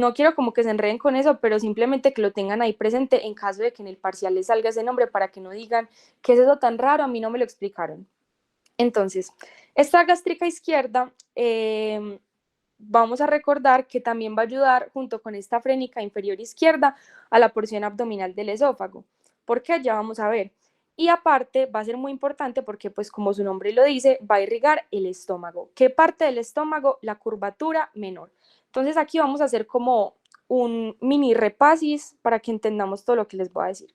no quiero como que se enreden con eso, pero simplemente que lo tengan ahí presente en caso de que en el parcial les salga ese nombre para que no digan, ¿qué es eso tan raro? A mí no me lo explicaron. Entonces, esta gástrica izquierda, vamos a recordar que también va a ayudar junto con esta frénica inferior izquierda a la porción abdominal del esófago. ¿Por qué? Ya vamos a ver. Y aparte va a ser muy importante porque, pues como su nombre lo dice, va a irrigar el estómago. ¿Qué parte del estómago? La curvatura menor. Entonces aquí vamos a hacer como un mini repasis para que entendamos todo lo que les voy a decir.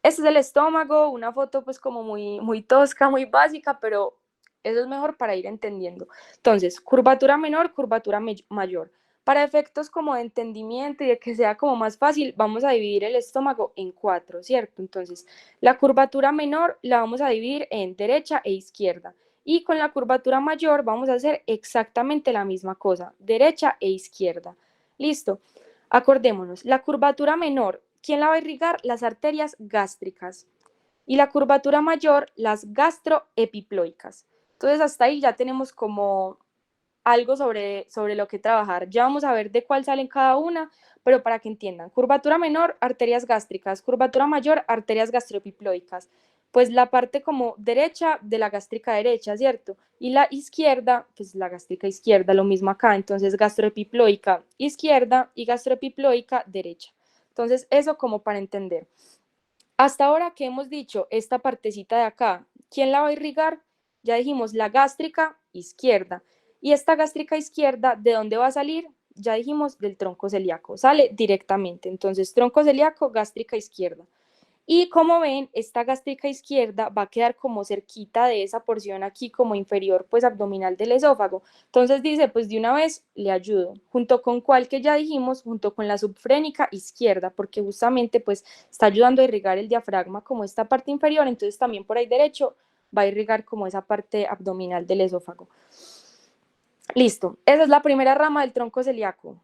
Este es el estómago, una foto pues como muy tosca, muy básica, pero eso es mejor para ir entendiendo. Entonces, curvatura menor, curvatura mayor. Para efectos como de entendimiento y de que sea como más fácil, vamos a dividir el estómago en 4, ¿cierto? Entonces, la curvatura menor la vamos a dividir en derecha e izquierda. Y con la curvatura mayor vamos a hacer exactamente la misma cosa, derecha e izquierda. ¿Listo? Acordémonos, la curvatura menor, ¿quién la va a irrigar? Las arterias gástricas. Y la curvatura mayor, las gastroepiploicas. Entonces, hasta ahí ya tenemos como algo sobre lo que trabajar. Ya vamos a ver de cuál salen cada una, pero para que entiendan. Curvatura menor, arterias gástricas. Curvatura mayor, arterias gastroepiploicas. Pues la parte como derecha de la gástrica derecha, ¿cierto? Y la izquierda, pues la gástrica izquierda, lo mismo acá. Entonces, gastroepiploica izquierda y gastroepiploica derecha. Entonces, eso como para entender. Hasta ahora que hemos dicho esta partecita de acá, ¿quién la va a irrigar? Ya dijimos la gástrica izquierda. Y esta gástrica izquierda, ¿de dónde va a salir? Ya dijimos del tronco celíaco, sale directamente. Entonces, tronco celíaco, gástrica izquierda. Y como ven, esta gástrica izquierda va a quedar como cerquita de esa porción aquí como inferior, pues abdominal del esófago. Entonces dice, pues de una vez le ayudo, junto con cuál que ya dijimos, junto con la subfrénica izquierda, porque justamente pues está ayudando a irrigar el diafragma como esta parte inferior, entonces también por ahí derecho va a irrigar como esa parte abdominal del esófago. Listo, esa es la primera rama del tronco celíaco.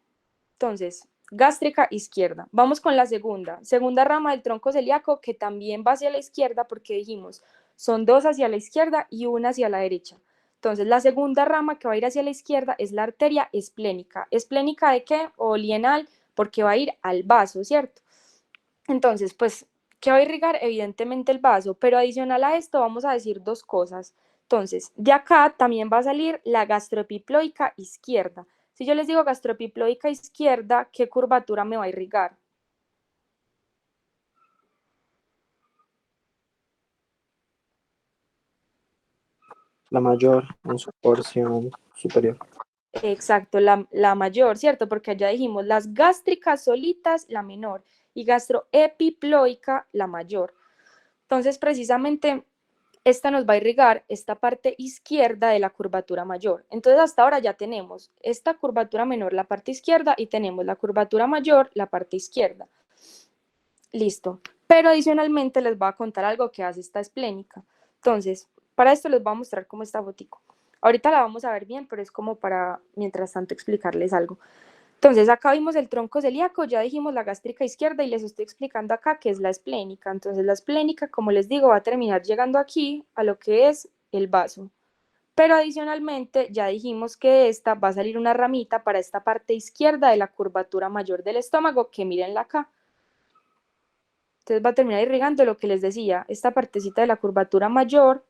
Entonces, gástrica izquierda. Vamos con la segunda rama del tronco celíaco que también va hacia la izquierda porque dijimos, son dos hacia la izquierda y una hacia la derecha. Entonces, la segunda rama que va a ir hacia la izquierda es la arteria esplénica. ¿Esplénica de qué? O lienal, porque va a ir al vaso, ¿cierto? Entonces, pues, ¿qué va a irrigar? Evidentemente el vaso, pero adicional a esto vamos a decir dos cosas. Entonces, de acá también va a salir la gastroepiploica izquierda. Si yo les digo gastroepiploica izquierda, ¿qué curvatura me va a irrigar? La mayor en su porción superior. Exacto, la mayor, ¿cierto? Porque allá dijimos las gástricas solitas, la menor, y gastroepiploica, la mayor. Entonces, precisamente, esta nos va a irrigar esta parte izquierda de la curvatura mayor. Entonces, hasta ahora ya tenemos esta curvatura menor, la parte izquierda, y tenemos la curvatura mayor, la parte izquierda. Listo. Pero adicionalmente les voy a contar algo que hace esta esplénica. Entonces, para esto les voy a mostrar cómo está botico. Ahorita la vamos a ver bien, pero es como para, mientras tanto, explicarles algo. Entonces, acá vimos el tronco celíaco, ya dijimos la gástrica izquierda y les estoy explicando acá qué es la esplénica. Entonces, la esplénica, como les digo, va a terminar llegando aquí a lo que es el vaso. Pero adicionalmente, ya dijimos que de esta va a salir una ramita para esta parte izquierda de la curvatura mayor del estómago, que mírenla acá. Entonces va a terminar irrigando lo que les decía, esta partecita de la curvatura mayor,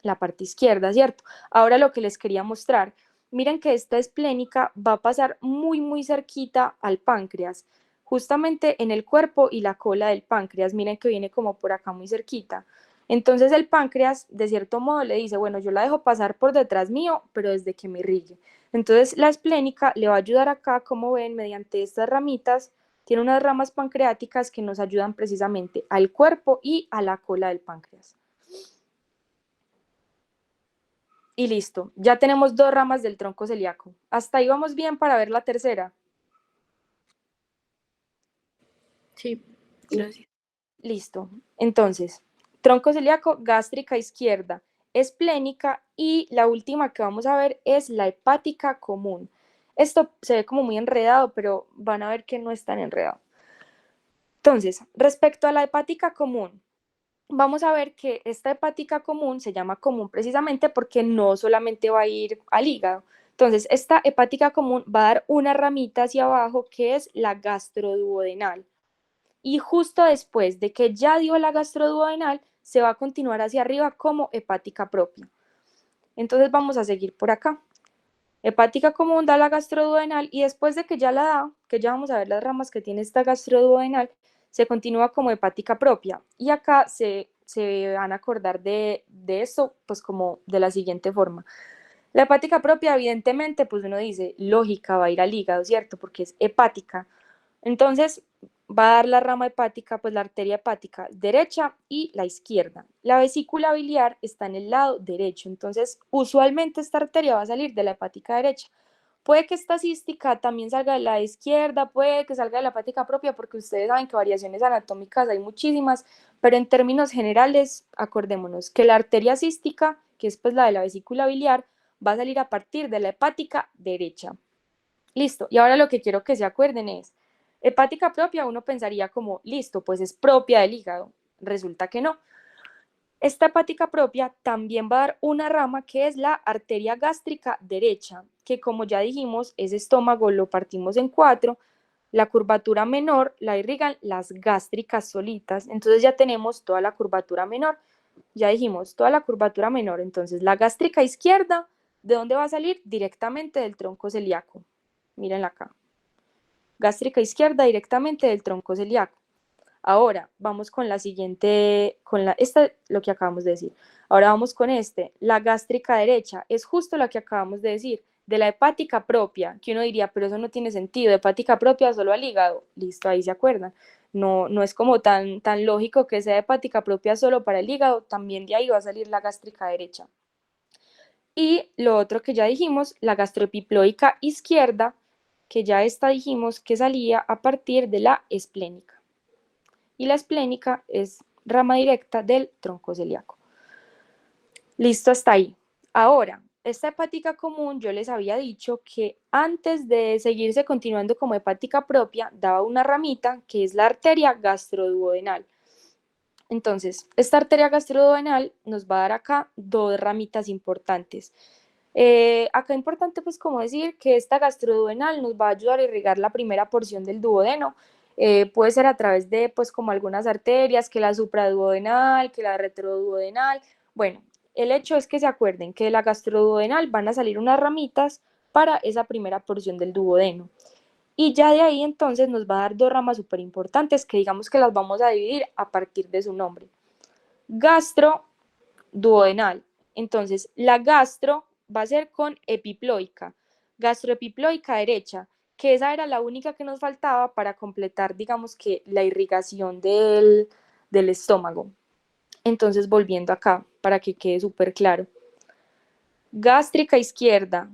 la parte izquierda, ¿cierto? Ahora lo que les quería mostrar, miren que esta esplénica va a pasar muy cerquita al páncreas, justamente en el cuerpo y la cola del páncreas, miren que viene como por acá muy cerquita. Entonces el páncreas, de cierto modo, le dice, bueno, yo la dejo pasar por detrás mío, pero desde que me irrigue. Entonces la esplénica le va a ayudar acá, como ven, mediante estas ramitas, tiene unas ramas pancreáticas que nos ayudan precisamente al cuerpo y a la cola del páncreas. Y listo, ya tenemos dos ramas del tronco celíaco. Hasta ahí vamos bien para ver la tercera. Sí, gracias. Listo. Entonces, tronco celíaco, gástrica izquierda, esplénica y la última que vamos a ver es la hepática común. Esto se ve como muy enredado, pero van a ver que no es tan enredado. Entonces, respecto a la hepática común, vamos a ver que esta hepática común se llama común precisamente porque no solamente va a ir al hígado, Entonces, esta hepática común va a dar una ramita hacia abajo que es la gastroduodenal. Y justo después de que ya dio la gastroduodenal, se va a continuar hacia arriba como hepática propia. Entonces vamos a seguir por acá. Hepática común da la gastroduodenal y después de que ya la da, que ya vamos a ver las ramas que tiene esta gastroduodenal, se continúa como hepática propia. Y acá se van a acordar de esto, pues como de la siguiente forma. La hepática propia, evidentemente, pues uno dice, lógica, va a ir al hígado, ¿cierto? Porque es hepática. Entonces, va a dar la rama hepática, pues la arteria hepática derecha y la izquierda. La vesícula biliar está en el lado derecho, entonces usualmente esta arteria va a salir de la hepática derecha. Puede que esta cística también salga de la izquierda, puede que salga de la hepática propia, porque ustedes saben que variaciones anatómicas hay muchísimas, pero en términos generales, acordémonos que la arteria cística, que es pues la de la vesícula biliar, va a salir a partir de la hepática derecha. Listo, y ahora lo que quiero que se acuerden es, hepática propia, uno pensaría como, listo, pues es propia del hígado. Resulta que no. Esta hepática propia también va a dar una rama que es la arteria gástrica derecha, que como ya dijimos, ese estómago lo partimos en 4, la curvatura menor la irrigan las gástricas solitas, entonces ya tenemos toda la curvatura menor, ya dijimos toda la curvatura menor, entonces la gástrica izquierda, ¿de dónde va a salir? Directamente del tronco celíaco, mírenla acá, gástrica izquierda directamente del tronco celíaco. Ahora vamos con la siguiente, esta lo que acabamos de decir. Ahora vamos con la gástrica derecha, es justo lo que acabamos de decir, de la hepática propia, que uno diría, pero eso no tiene sentido, hepática propia solo al hígado, listo, ahí se acuerdan. No, no es como tan lógico que sea hepática propia solo para el hígado, también de ahí va a salir la gástrica derecha. Y lo otro que ya dijimos, la gastroepiploica izquierda, que ya esta dijimos que salía a partir de la esplénica. Y la esplénica es rama directa del tronco celíaco. Listo hasta ahí. Ahora, esta hepática común, yo les había dicho que antes de seguirse continuando como hepática propia, daba una ramita que es la arteria gastroduodenal. Entonces, esta arteria gastroduodenal nos va a dar acá dos ramitas importantes. Acá importante pues como decir que esta gastroduodenal nos va a ayudar a irrigar la primera porción del duodeno, puede ser a través de pues como algunas arterias, que la supraduodenal, que la retroduodenal, bueno, el hecho es que se acuerden que de la gastroduodenal van a salir unas ramitas para esa primera porción del duodeno. Y ya de ahí entonces nos va a dar dos ramas súper importantes que digamos que las vamos a dividir a partir de su nombre. Gastroduodenal. Entonces, la gastro va a ser con epiploica, gastroepiploica derecha, que esa era la única que nos faltaba para completar, digamos que la irrigación del estómago. Entonces, volviendo acá, para que quede súper claro. Gástrica izquierda,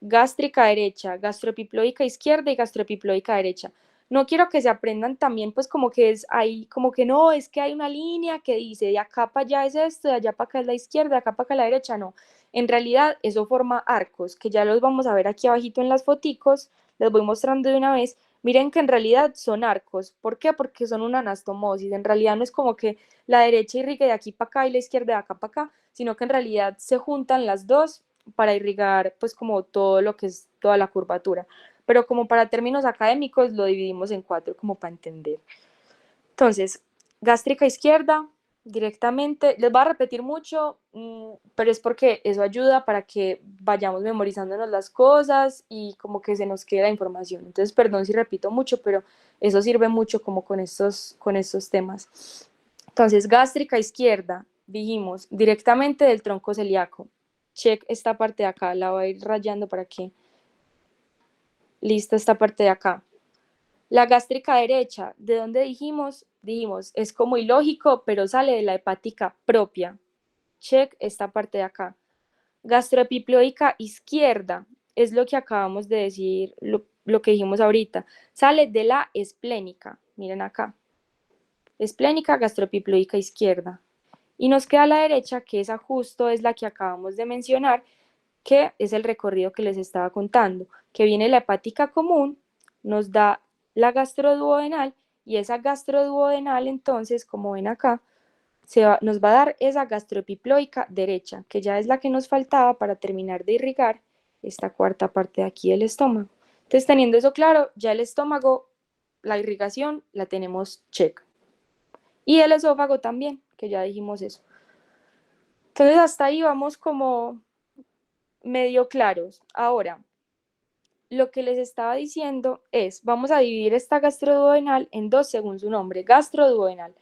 gástrica derecha, gastroepiploica izquierda y gastroepiploica derecha. No quiero que se aprendan también, pues como que es ahí, como que no, es que hay una línea que dice de acá para allá es esto, de allá para acá es la izquierda, de acá para acá la derecha, no. En realidad eso forma arcos, que ya los vamos a ver aquí abajito en las foticos, les voy mostrando de una vez. Miren que en realidad son arcos. ¿Por qué? Porque son una anastomosis. En realidad no es como que la derecha irrigue de aquí para acá y la izquierda de acá para acá, sino que en realidad se juntan las dos para irrigar pues como todo lo que es toda la curvatura. Pero como para términos académicos lo dividimos en 4 como para entender. Entonces, gástrica izquierda, directamente, les voy a repetir mucho, pero es porque eso ayuda para que vayamos memorizándonos las cosas y como que se nos quede la información. Entonces, perdón si repito mucho, pero eso sirve mucho como con estos temas. Entonces, gástrica izquierda, dijimos, directamente del tronco celíaco. Check esta parte de acá, la voy a ir rayando para que... Listo esta parte de acá. La gástrica derecha, ¿de dónde dijimos? Dijimos, es como ilógico, pero sale de la hepática propia. Check esta parte de acá. Gastroepiploica izquierda, es lo que acabamos de decir, lo que dijimos ahorita. Sale de la esplénica, miren acá. Esplénica, gastroepiploica izquierda. Y nos queda a la derecha, que esa justo es la que acabamos de mencionar, que es el recorrido que les estaba contando, que viene la hepática común, nos da la gastroduodenal, y esa gastroduodenal entonces, como ven acá, nos va a dar esa gastroepiploica derecha, que ya es la que nos faltaba para terminar de irrigar esta cuarta parte de aquí del estómago. Entonces, teniendo eso claro, ya el estómago, la irrigación, la tenemos check. Y el esófago también, que ya dijimos eso. Entonces, hasta ahí vamos como medio claros. Ahora, lo que les estaba diciendo es, vamos a dividir esta gastroduodenal en dos según su nombre, gastroduodenal.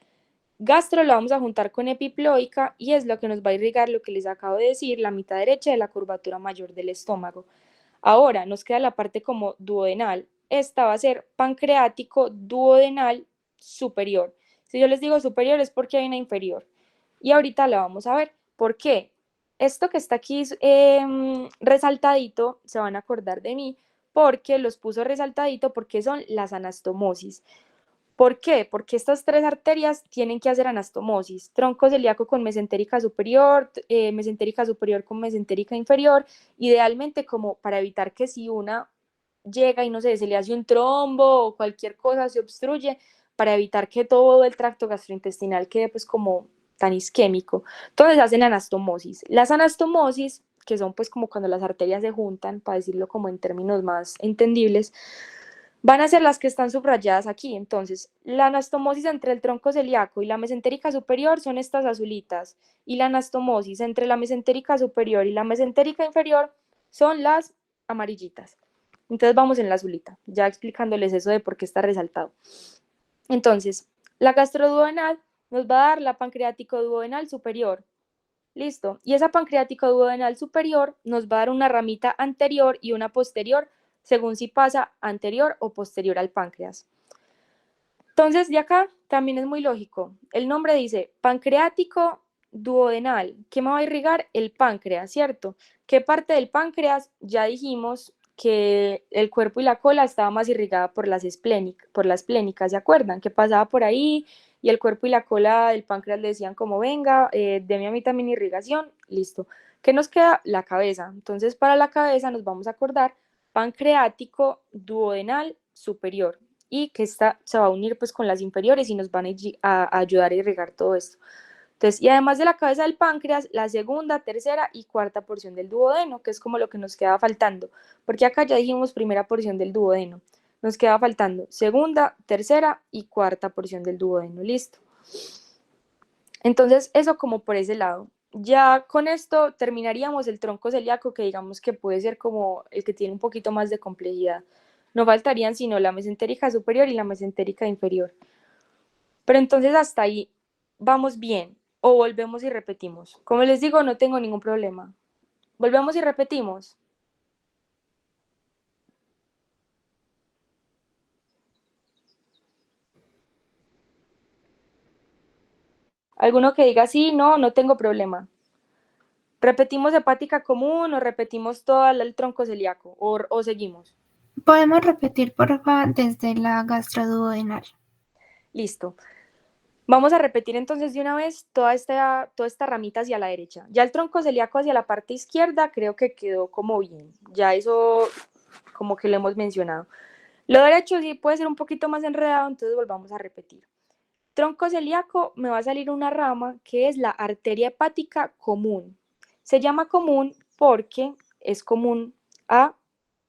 Gastro lo vamos a juntar con epiploica y es lo que nos va a irrigar lo que les acabo de decir, la mitad derecha de la curvatura mayor del estómago. Ahora nos queda la parte como duodenal. Esta va a ser pancreático duodenal superior. Si yo les digo superior es porque hay una inferior. Y ahorita la vamos a ver. ¿Por qué? Esto que está aquí resaltadito, se van a acordar de mí, porque los puso resaltadito porque son las anastomosis. ¿Por qué? Porque estas tres arterias tienen que hacer anastomosis. Tronco celíaco con mesentérica superior con mesentérica inferior, idealmente como para evitar que si una llega y no sé, se le hace un trombo o cualquier cosa se obstruye, para evitar que todo el tracto gastrointestinal quede pues como tan isquémico. Entonces hacen anastomosis. Las anastomosis, que son pues como cuando las arterias se juntan, para decirlo como en términos más entendibles, van a ser las que están subrayadas aquí. Entonces, la anastomosis entre el tronco celíaco y la mesentérica superior son estas azulitas, y la anastomosis entre la mesentérica superior y la mesentérica inferior son las amarillitas. Entonces vamos en la azulita, ya explicándoles eso de por qué está resaltado. Entonces, la gastroduodenal nos va a dar la pancreático duodenal superior. Listo. Y esa pancreático duodenal superior nos va a dar una ramita anterior y una posterior, según si pasa anterior o posterior al páncreas. Entonces, de acá también es muy lógico. El nombre dice pancreático duodenal. ¿Qué me va a irrigar? El páncreas, ¿cierto? ¿Qué parte del páncreas? Ya dijimos que el cuerpo y la cola estaba más irrigada por las plénicas, ¿se acuerdan? Que pasaba por ahí y el cuerpo y la cola del páncreas le decían como, venga, deme a mí también irrigación, listo. ¿Qué nos queda? La cabeza. Entonces, para la cabeza nos vamos a acordar pancreático duodenal superior, y que esta se va a unir pues con las inferiores y nos van a ayudar a irrigar todo esto. Entonces, y además de la cabeza del páncreas, la segunda, tercera y cuarta porción del duodeno, que es como lo que nos queda faltando, porque acá ya dijimos primera porción del duodeno, nos queda faltando segunda, tercera y cuarta porción del duodeno, listo. Entonces, eso como por ese lado. Ya con esto terminaríamos el tronco celíaco, que digamos que puede ser como el que tiene un poquito más de complejidad. No faltarían sino la mesentérica superior y la mesentérica inferior. Pero entonces hasta ahí vamos bien, o volvemos y repetimos. Como les digo, no tengo ningún problema. Volvemos y repetimos. Alguno que diga sí, no, no tengo problema. ¿Repetimos hepática común o repetimos todo el tronco celíaco o seguimos? Podemos repetir, porfa, desde la gastroduodenal. Listo. Vamos a repetir entonces de una vez toda esta ramita hacia la derecha. Ya el tronco celíaco hacia la parte izquierda creo que quedó como bien. Ya eso como que lo hemos mencionado. Lo derecho sí puede ser un poquito más enredado, entonces volvamos a repetir. Tronco celíaco, me va a salir una rama que es la arteria hepática común. Se llama común porque es común a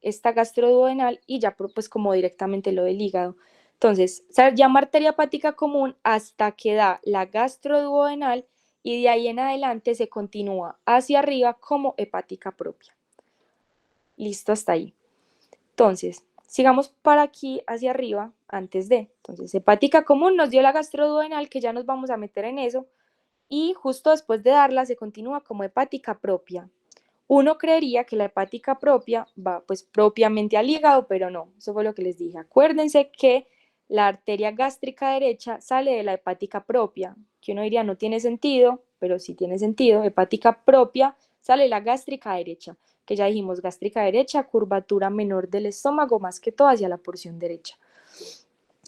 esta gastroduodenal y ya pues como directamente lo del hígado. Entonces, se llama arteria hepática común hasta que da la gastroduodenal y de ahí en adelante se continúa hacia arriba como hepática propia. Listo hasta ahí. Entonces, sigamos para aquí hacia arriba antes de. Entonces, hepática común nos dio la gastroduodenal, que ya nos vamos a meter en eso, y justo después de darla se continúa como hepática propia. Uno creería que la hepática propia va pues propiamente al hígado, pero no, eso fue lo que les dije. Acuérdense que la arteria gástrica derecha sale de la hepática propia, que uno diría no tiene sentido, pero sí tiene sentido. Hepática propia sale la gástrica derecha, que ya dijimos gástrica derecha, curvatura menor del estómago, más que todo hacia la porción derecha.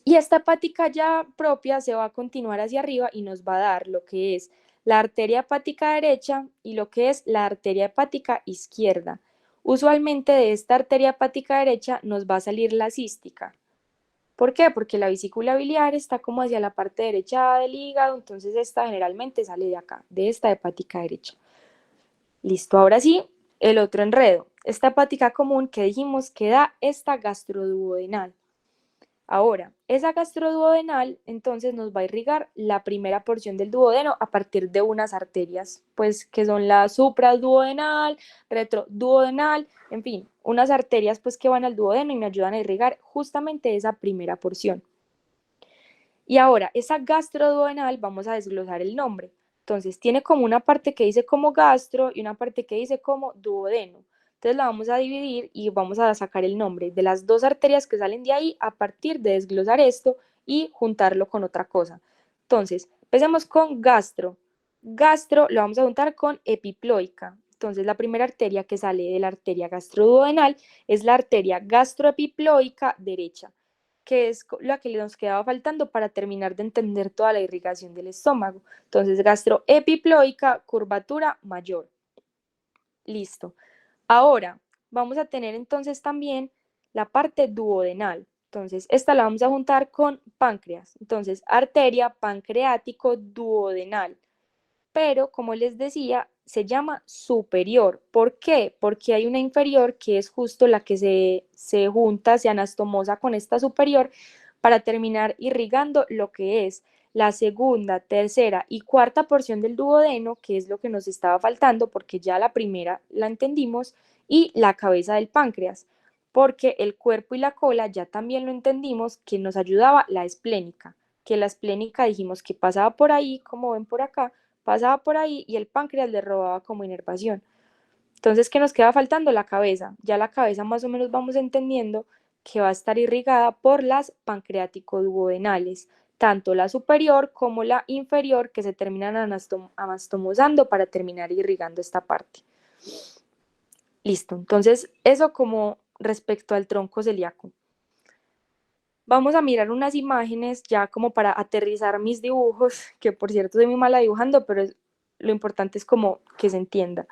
Y esta hepática ya propia se va a continuar hacia arriba y nos va a dar lo que es la arteria hepática derecha y lo que es la arteria hepática izquierda. Usualmente de esta arteria hepática derecha nos va a salir la cística. ¿Por qué? Porque la vesícula biliar está como hacia la parte derecha del hígado, entonces esta generalmente sale de acá, de esta hepática derecha. Listo, ahora sí, el otro enredo. esta hepática común que dijimos que da esta gastroduodenal. Ahora, esa gastroduodenal entonces nos va a irrigar la primera porción del duodeno a partir de unas arterias, pues que son la supraduodenal, retroduodenal, en fin, unas arterias pues que van al duodeno y me ayudan a irrigar justamente esa primera porción. Y ahora, esa gastroduodenal vamos a desglosar el nombre. Entonces, tiene como una parte que dice como gastro y una parte que dice como duodeno. Entonces la vamos a dividir y vamos a sacar el nombre de las dos arterias que salen de ahí a partir de desglosar esto y juntarlo con otra cosa. Entonces, empecemos con gastro. Gastro lo vamos a juntar con epiploica. Entonces, la primera arteria que sale de la arteria gastroduodenal es la arteria gastroepiploica derecha, que es la que nos quedaba faltando para terminar de entender toda la irrigación del estómago. Entonces, gastroepiploica, curvatura mayor. Listo. Ahora, vamos a tener entonces también la parte duodenal. Entonces, esta la vamos a juntar con páncreas. Entonces, arteria pancreático duodenal. Pero, como les decía, se llama superior. ¿Por qué? Porque hay una inferior que es justo la que se junta, se anastomosa con esta superior para terminar irrigando lo que es la segunda, tercera y cuarta porción del duodeno, que es lo que nos estaba faltando, porque ya la primera la entendimos, y la cabeza del páncreas, porque el cuerpo y la cola ya también lo entendimos, que nos ayudaba la esplénica, que la esplénica dijimos que pasaba por ahí, como ven por acá, pasaba por ahí y el páncreas le robaba como inervación. Entonces, ¿qué nos queda faltando? La cabeza. Ya la cabeza más o menos vamos entendiendo que va a estar irrigada por las pancreático-duodenales, tanto la superior como la inferior, que se terminan anastomosando para terminar irrigando esta parte. Listo, entonces eso como respecto al tronco celíaco. Vamos a mirar unas imágenes ya como para aterrizar mis dibujos, que por cierto soy muy mala dibujando, pero lo importante es como que se entienda.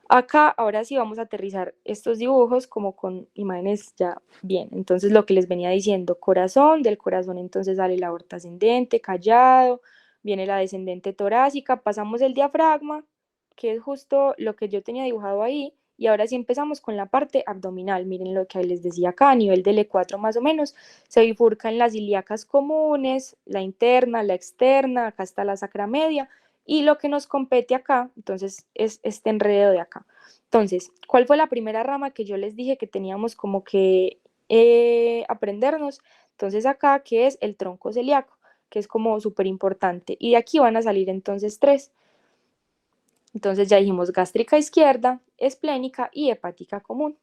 Acá ahora sí vamos a aterrizar estos dibujos como con imágenes ya bien. Entonces lo que les venía diciendo, corazón, del corazón entonces sale la aorta ascendente, callado, viene la descendente torácica, pasamos el diafragma, que es justo lo que yo tenía dibujado ahí, y ahora sí empezamos con la parte abdominal. Miren lo que les decía acá, a nivel del E4 más o menos, se bifurcan las ilíacas comunes, la interna, la externa, acá está la sacra media, y lo que nos compete acá, entonces, es este enredo de acá. Entonces, ¿cuál fue la primera rama que yo les dije que teníamos como que aprendernos? Entonces acá, que es el tronco celíaco, que es como súper importante. Y de aquí van a salir entonces tres. Entonces ya dijimos gástrica izquierda, esplénica y hepática común.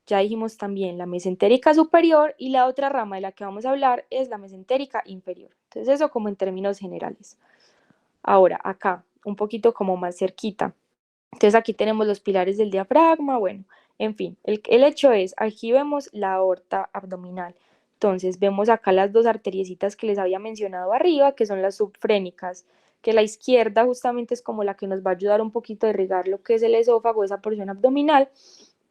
Ya dijimos también la mesentérica superior y la otra rama de la que vamos a hablar es la mesentérica inferior. Entonces eso como en términos generales. Ahora, acá, un poquito como más cerquita. Entonces aquí tenemos los pilares del diafragma, bueno, en fin, el hecho es, aquí vemos la aorta abdominal. Entonces vemos acá las dos arteriecitas que les había mencionado arriba, que son las subfrénicas, que la izquierda justamente es como la que nos va a ayudar un poquito a irrigar lo que es el esófago, esa porción abdominal.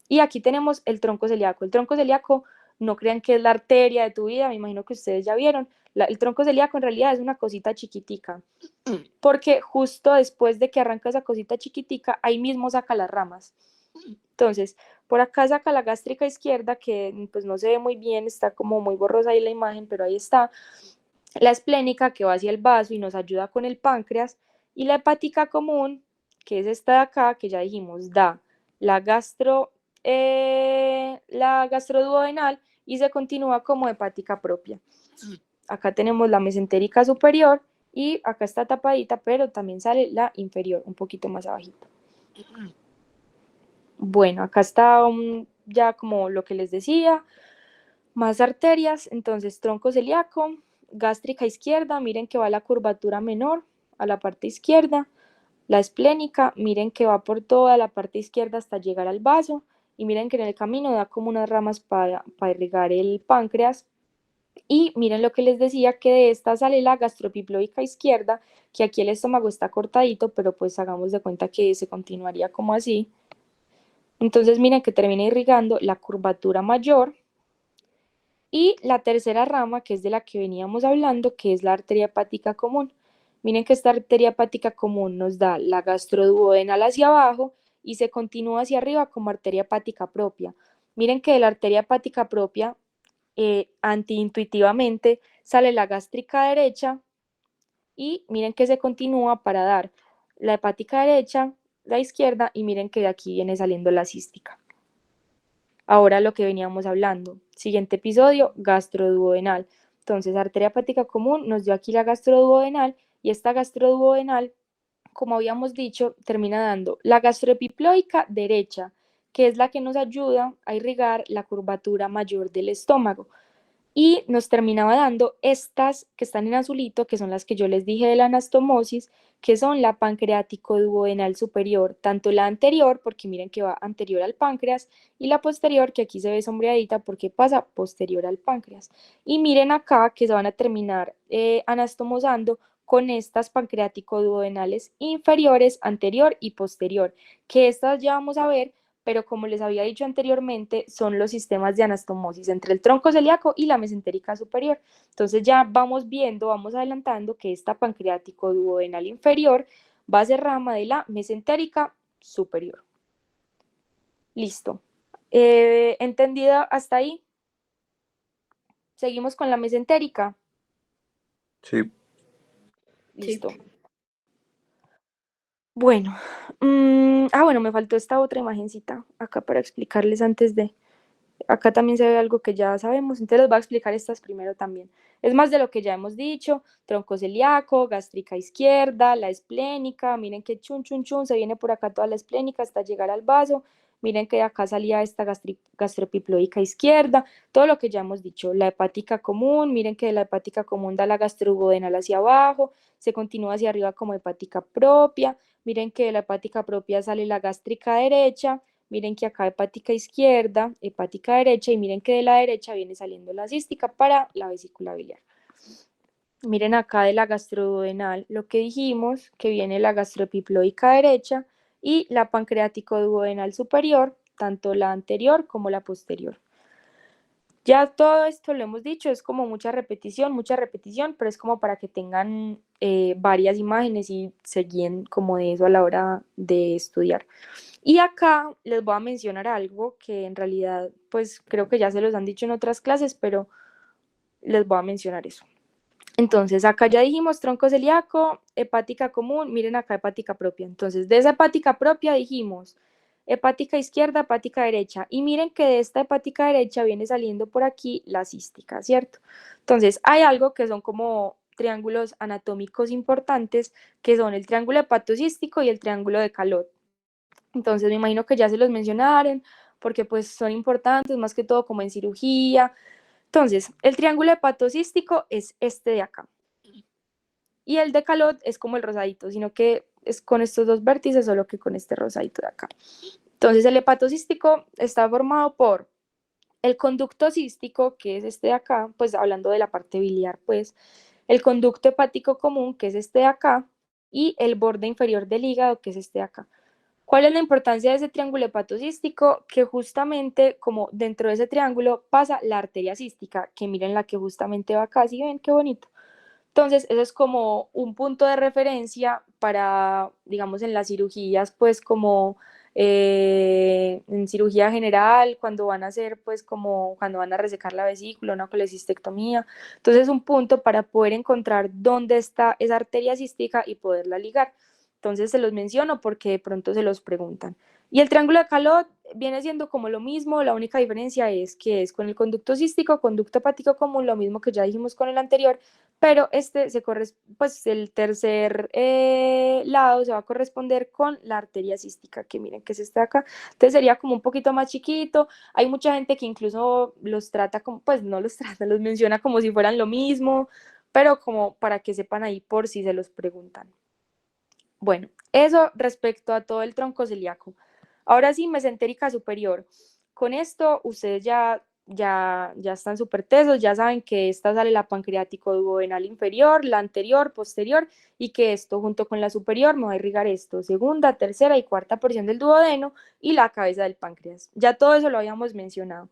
Y aquí tenemos el tronco celíaco. El tronco celíaco, no crean que es la arteria de tu vida, me imagino que ustedes ya vieron. El tronco celíaco en realidad es una cosita chiquitica, porque justo después de que arranca esa cosita chiquitica, ahí mismo saca las ramas. Entonces, por acá saca la gástrica izquierda, que pues no se ve muy bien, está como muy borrosa ahí la imagen, pero ahí está. La esplénica, que va hacia el vaso y nos ayuda con el páncreas. Y la hepática común, que es esta de acá, que ya dijimos, da la gastroduodenal y se continúa como hepática propia. Acá tenemos la mesentérica superior y acá está tapadita, pero también sale la inferior, un poquito más abajito. Bueno, acá está ya como lo que les decía, más arterias, entonces tronco celíaco, gástrica izquierda, miren que va la curvatura menor a la parte izquierda, la esplénica, miren que va por toda la parte izquierda hasta llegar al vaso, y miren que en el camino da como unas ramas para irrigar el páncreas. Y miren lo que les decía, que de esta sale la gastroepiploica izquierda, que aquí el estómago está cortadito, pero pues hagamos de cuenta que se continuaría como así. Entonces miren que termina irrigando la curvatura mayor. Y la tercera rama, que es de la que veníamos hablando, que es la arteria hepática común. Miren que esta arteria hepática común nos da la gastroduodenal hacia abajo y se continúa hacia arriba como arteria hepática propia. Miren que de la arteria hepática propia, antiintuitivamente, sale la gástrica derecha y miren que se continúa para dar la hepática derecha, la izquierda, y miren que de aquí viene saliendo la cística. Ahora lo que veníamos hablando. Siguiente episodio, gastroduodenal. Entonces, arteria hepática común nos dio aquí la gastroduodenal y esta gastroduodenal, como habíamos dicho, termina dando la gastroepiploica derecha, que es la que nos ayuda a irrigar la curvatura mayor del estómago. Y nos terminaba dando estas que están en azulito, que son las que yo les dije de la anastomosis, que son la pancreático-duodenal superior, tanto la anterior, porque miren que va anterior al páncreas, y la posterior, que aquí se ve sombreadita porque pasa posterior al páncreas. Y miren acá que se van a terminar anastomosando con estas pancreático-duodenales inferiores, anterior y posterior, que estas ya vamos a ver, pero como les había dicho anteriormente, son los sistemas de anastomosis entre el tronco celíaco y la mesentérica superior. Entonces ya vamos viendo, vamos adelantando que esta pancreático duodenal inferior va a ser rama de la mesentérica superior. Listo. ¿Entendido hasta ahí? Seguimos con la mesentérica. Sí. Listo. Bueno, bueno, me faltó esta otra imagencita acá para explicarles antes de... Acá también se ve algo que ya sabemos, entonces les voy a explicar estas primero también. Es más de lo que ya hemos dicho, tronco celíaco, gástrica izquierda, la esplénica, miren que chun, chun, chun, se viene por acá toda la esplénica hasta llegar al vaso, miren que de acá salía esta gastropiploica izquierda, todo lo que ya hemos dicho, la hepática común, miren que de la hepática común da la gastroduodenal hacia abajo, se continúa hacia arriba como hepática propia, miren que de la hepática propia sale la gástrica derecha, miren que acá hepática izquierda, hepática derecha, y miren que de la derecha viene saliendo la cística para la vesícula biliar. Miren acá de la gastroduodenal, lo que dijimos, que viene la gastroepiploica derecha y la pancreático-duodenal superior, tanto la anterior como la posterior. Ya todo esto lo hemos dicho, es como mucha repetición, pero es como para que tengan varias imágenes y se guíen como de eso a la hora de estudiar. Y acá les voy a mencionar algo que en realidad, pues creo que ya se los han dicho en otras clases, pero les voy a mencionar eso. Entonces, acá ya dijimos tronco celíaco, hepática común, miren acá hepática propia. Entonces, de esa hepática propia dijimos hepática izquierda, hepática derecha. Y miren que de esta hepática derecha viene saliendo por aquí la cística, ¿cierto? Entonces, hay algo que son como triángulos anatómicos importantes, que son el triángulo hepatocístico y el triángulo de Calot. Entonces, me imagino que ya se los mencionaron, porque pues son importantes, más que todo como en cirugía. Entonces, el triángulo hepatocístico es este de acá. Y el de Calot es como el rosadito, sino que es con estos dos vértices, solo que con este rosadito de acá. Entonces, el hepatocístico está formado por el conducto cístico, que es este de acá, pues hablando de la parte biliar, pues, el conducto hepático común, que es este de acá, y el borde inferior del hígado, que es este de acá. ¿Cuál es la importancia de ese triángulo hepatocístico? Que justamente como dentro de ese triángulo pasa la arteria cística, que miren la que justamente va acá, ¿sí ven? Qué bonito. Entonces, eso es como un punto de referencia para, digamos, en las cirugías, pues como en cirugía general, cuando van a hacer, pues como cuando van a resecar la vesícula, una colecistectomía. Entonces, es un punto para poder encontrar dónde está esa arteria cística y poderla ligar. Entonces, se los menciono porque de pronto se los preguntan. Y el triángulo de Calot viene siendo como lo mismo, la única diferencia es que es con el conducto cístico, conducto hepático común, lo mismo que ya dijimos con el anterior, pero este pues el tercer lado se va a corresponder con la arteria cística, que miren que es esta de acá. Entonces sería como un poquito más chiquito. Hay mucha gente que incluso los trata como, pues no los trata, los menciona como si fueran lo mismo, pero como para que sepan ahí por si se los preguntan. Bueno, eso respecto a todo el tronco celíaco. Ahora sí, mesentérica superior. Con esto ustedes ya están súper tesos, ya saben que esta sale la pancreático duodenal inferior, la anterior, posterior, y que esto junto con la superior me va a irrigar esto, segunda, tercera y cuarta porción del duodeno y la cabeza del páncreas. Ya todo eso lo habíamos mencionado.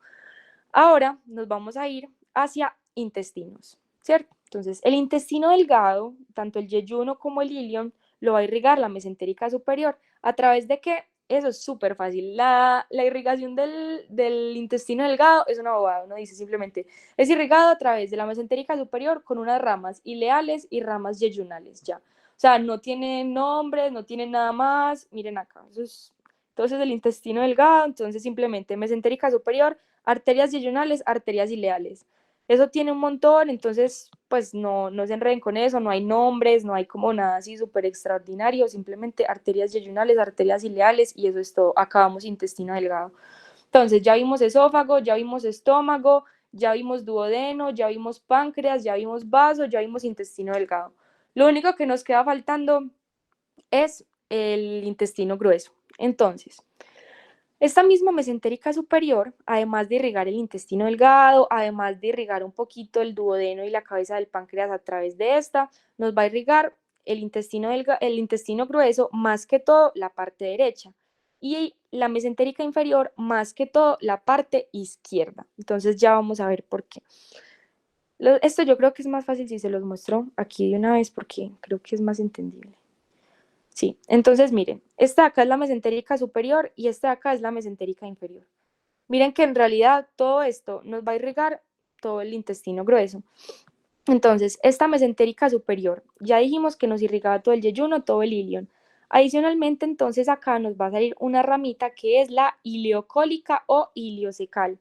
Ahora nos vamos a ir hacia intestinos, ¿cierto? Entonces, el intestino delgado, tanto el yeyuno como el ilion, lo va a irrigar la mesentérica superior. ¿A través de qué? eso es súper fácil. La irrigación del intestino delgado es una bobada, uno dice simplemente, es irrigado a través de la mesentérica superior con unas ramas ileales y ramas yeyunales, ya. O sea, no tiene nombres, no tiene nada más, miren acá, eso es, entonces el intestino delgado, entonces simplemente mesentérica superior, arterias yeyunales, arterias ileales. Eso tiene un montón, entonces pues no se enreden con eso, no hay nombres, no hay como nada así súper extraordinario, simplemente arterias yeyunales, arterias ileales y eso es todo, acabamos intestino delgado. Entonces ya vimos esófago, ya vimos estómago, ya vimos duodeno, ya vimos páncreas, ya vimos vaso, ya vimos intestino delgado. Lo único que nos queda faltando es el intestino grueso. Entonces, esta misma mesentérica superior, además de irrigar el intestino delgado, además de irrigar un poquito el duodeno y la cabeza del páncreas a través de esta, nos va a irrigar el intestino grueso, más que todo la parte derecha, y la mesentérica inferior, más que todo la parte izquierda. Entonces ya vamos a ver por qué. Esto yo creo que es más fácil si se los muestro aquí de una vez porque creo que es más entendible. Sí, entonces miren, esta de acá es la mesentérica superior y esta de acá es la mesentérica inferior. Miren que en realidad todo esto nos va a irrigar todo el intestino grueso. Entonces, esta mesentérica superior, ya dijimos que nos irrigaba todo el yeyuno, todo el ilion. Adicionalmente, entonces acá nos va a salir una ramita que es la ileocólica o iliocecal.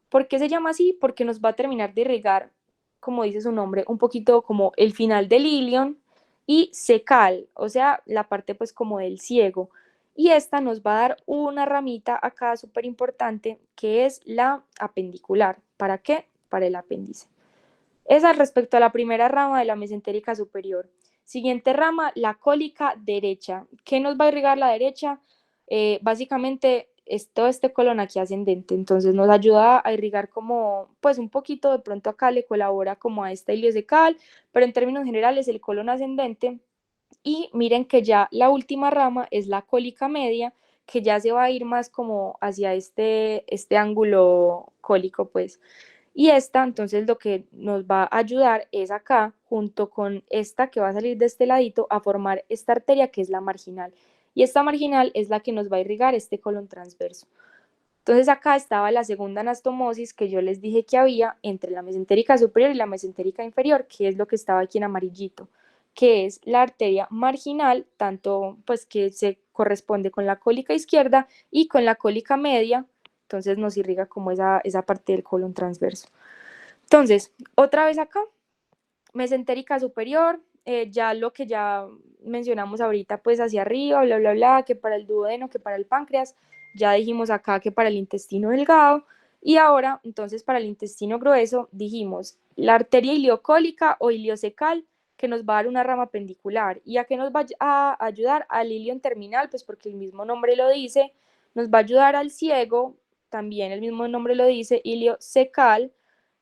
¿Por qué se llama así? Porque nos va a terminar de irrigar, como dice su nombre, un poquito como el final del ilion y cecal, o sea, la parte pues como del ciego. Y esta nos va a dar una ramita acá súper importante que es la apendicular. ¿Para qué? Para el apéndice. Esa respecto a la primera rama de la mesentérica superior. Siguiente rama, la cólica derecha. ¿Qué nos va a irrigar la derecha? Básicamente es todo este colon aquí ascendente, entonces nos ayuda a irrigar como, pues un poquito de pronto acá le colabora como a esta iliocecal, pero en términos generales el colon ascendente. Y miren que ya la última rama es la cólica media, que ya se va a ir más como hacia este ángulo cólico, pues. Y esta, entonces, lo que nos va a ayudar es acá, junto con esta que va a salir de este ladito, a formar esta arteria que es la marginal. Y esta marginal es la que nos va a irrigar este colon transverso. Entonces acá estaba la segunda anastomosis que yo les dije que había entre la mesentérica superior y la mesentérica inferior, que es lo que estaba aquí en amarillito, que es la arteria marginal, tanto pues que se corresponde con la cólica izquierda y con la cólica media, entonces nos irriga como esa parte del colon transverso. Entonces, otra vez acá, mesentérica superior, ya lo que ya mencionamos ahorita, pues hacia arriba, bla, bla, bla, que para el duodeno, que para el páncreas, ya dijimos acá que para el intestino delgado, y ahora, entonces, para el intestino grueso, dijimos la arteria ileocólica o iliocecal, que nos va a dar una rama pendicular. ¿Y a qué nos va a ayudar? Al ilion terminal, pues porque el mismo nombre lo dice, nos va a ayudar al ciego, también el mismo nombre lo dice, iliocecal,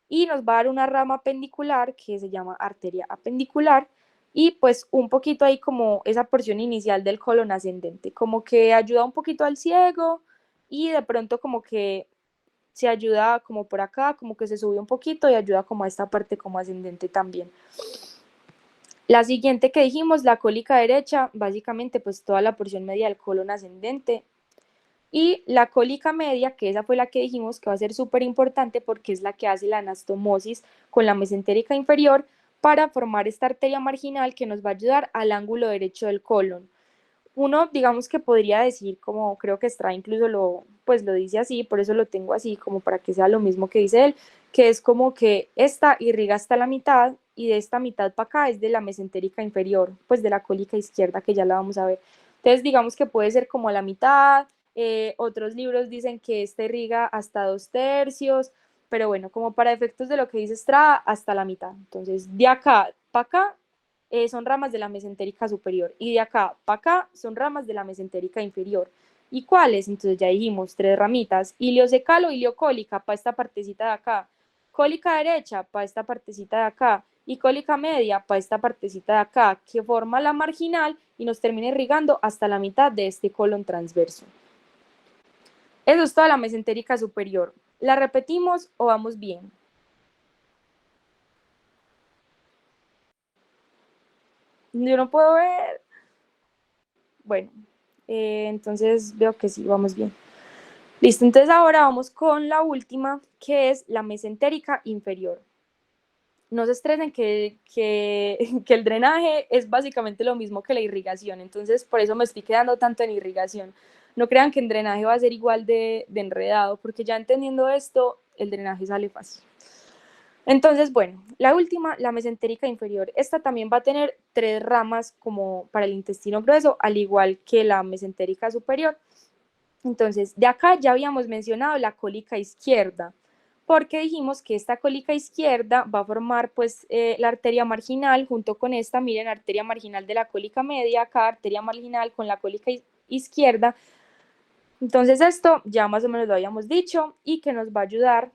y nos va a dar una rama pendicular que se llama arteria apendicular y pues un poquito ahí como esa porción inicial del colon ascendente, como que ayuda un poquito al ciego y de pronto como que se ayuda como por acá, como que se sube un poquito y ayuda como a esta parte como ascendente también. La siguiente que dijimos, la cólica derecha, básicamente pues toda la porción media del colon ascendente. Y la cólica media, que esa fue la que dijimos que va a ser súper importante porque es la que hace la anastomosis con la mesentérica inferior para formar esta arteria marginal que nos va a ayudar al ángulo derecho del colon. Uno, digamos que podría decir, como creo que Stra incluso pues lo dice así, por eso lo tengo así, como para que sea lo mismo que dice él, que es como que esta irriga hasta la mitad y de esta mitad para acá es de la mesentérica inferior, pues de la cólica izquierda, que ya la vamos a ver. Entonces, digamos que puede ser como a la mitad, otros libros dicen que esta irriga hasta 2/3, pero bueno, como para efectos de lo que dice Estrada, hasta la mitad. Entonces, de acá para acá son ramas de la mesentérica superior y de acá para acá son ramas de la mesentérica inferior. ¿Y cuáles? Entonces ya dijimos tres ramitas, iliocecal o iliocólica para esta partecita de acá, cólica derecha para esta partecita de acá y cólica media para esta partecita de acá, que forma la marginal y nos termina irrigando hasta la mitad de este colon transverso. Eso es toda la mesentérica superior. ¿La repetimos o vamos bien? Yo no puedo ver. Bueno, Entonces veo que sí, vamos bien. Listo, entonces ahora vamos con la última, que es la mesentérica inferior. No se estresen que el drenaje es básicamente lo mismo que la irrigación, entonces por eso me estoy quedando tanto en irrigación. No crean que en drenaje va a ser igual de enredado, porque ya entendiendo esto, el drenaje sale fácil. Entonces, bueno, la última, la mesentérica inferior. Esta también va a tener 3 ramas como para el intestino grueso, al igual que la mesentérica superior. Entonces, de acá ya habíamos mencionado la cólica izquierda, porque dijimos que esta cólica izquierda va a formar pues la arteria marginal junto con esta, miren, arteria marginal de la cólica media, acá arteria marginal con la cólica izquierda. Entonces esto ya más o menos lo habíamos dicho y que nos va a ayudar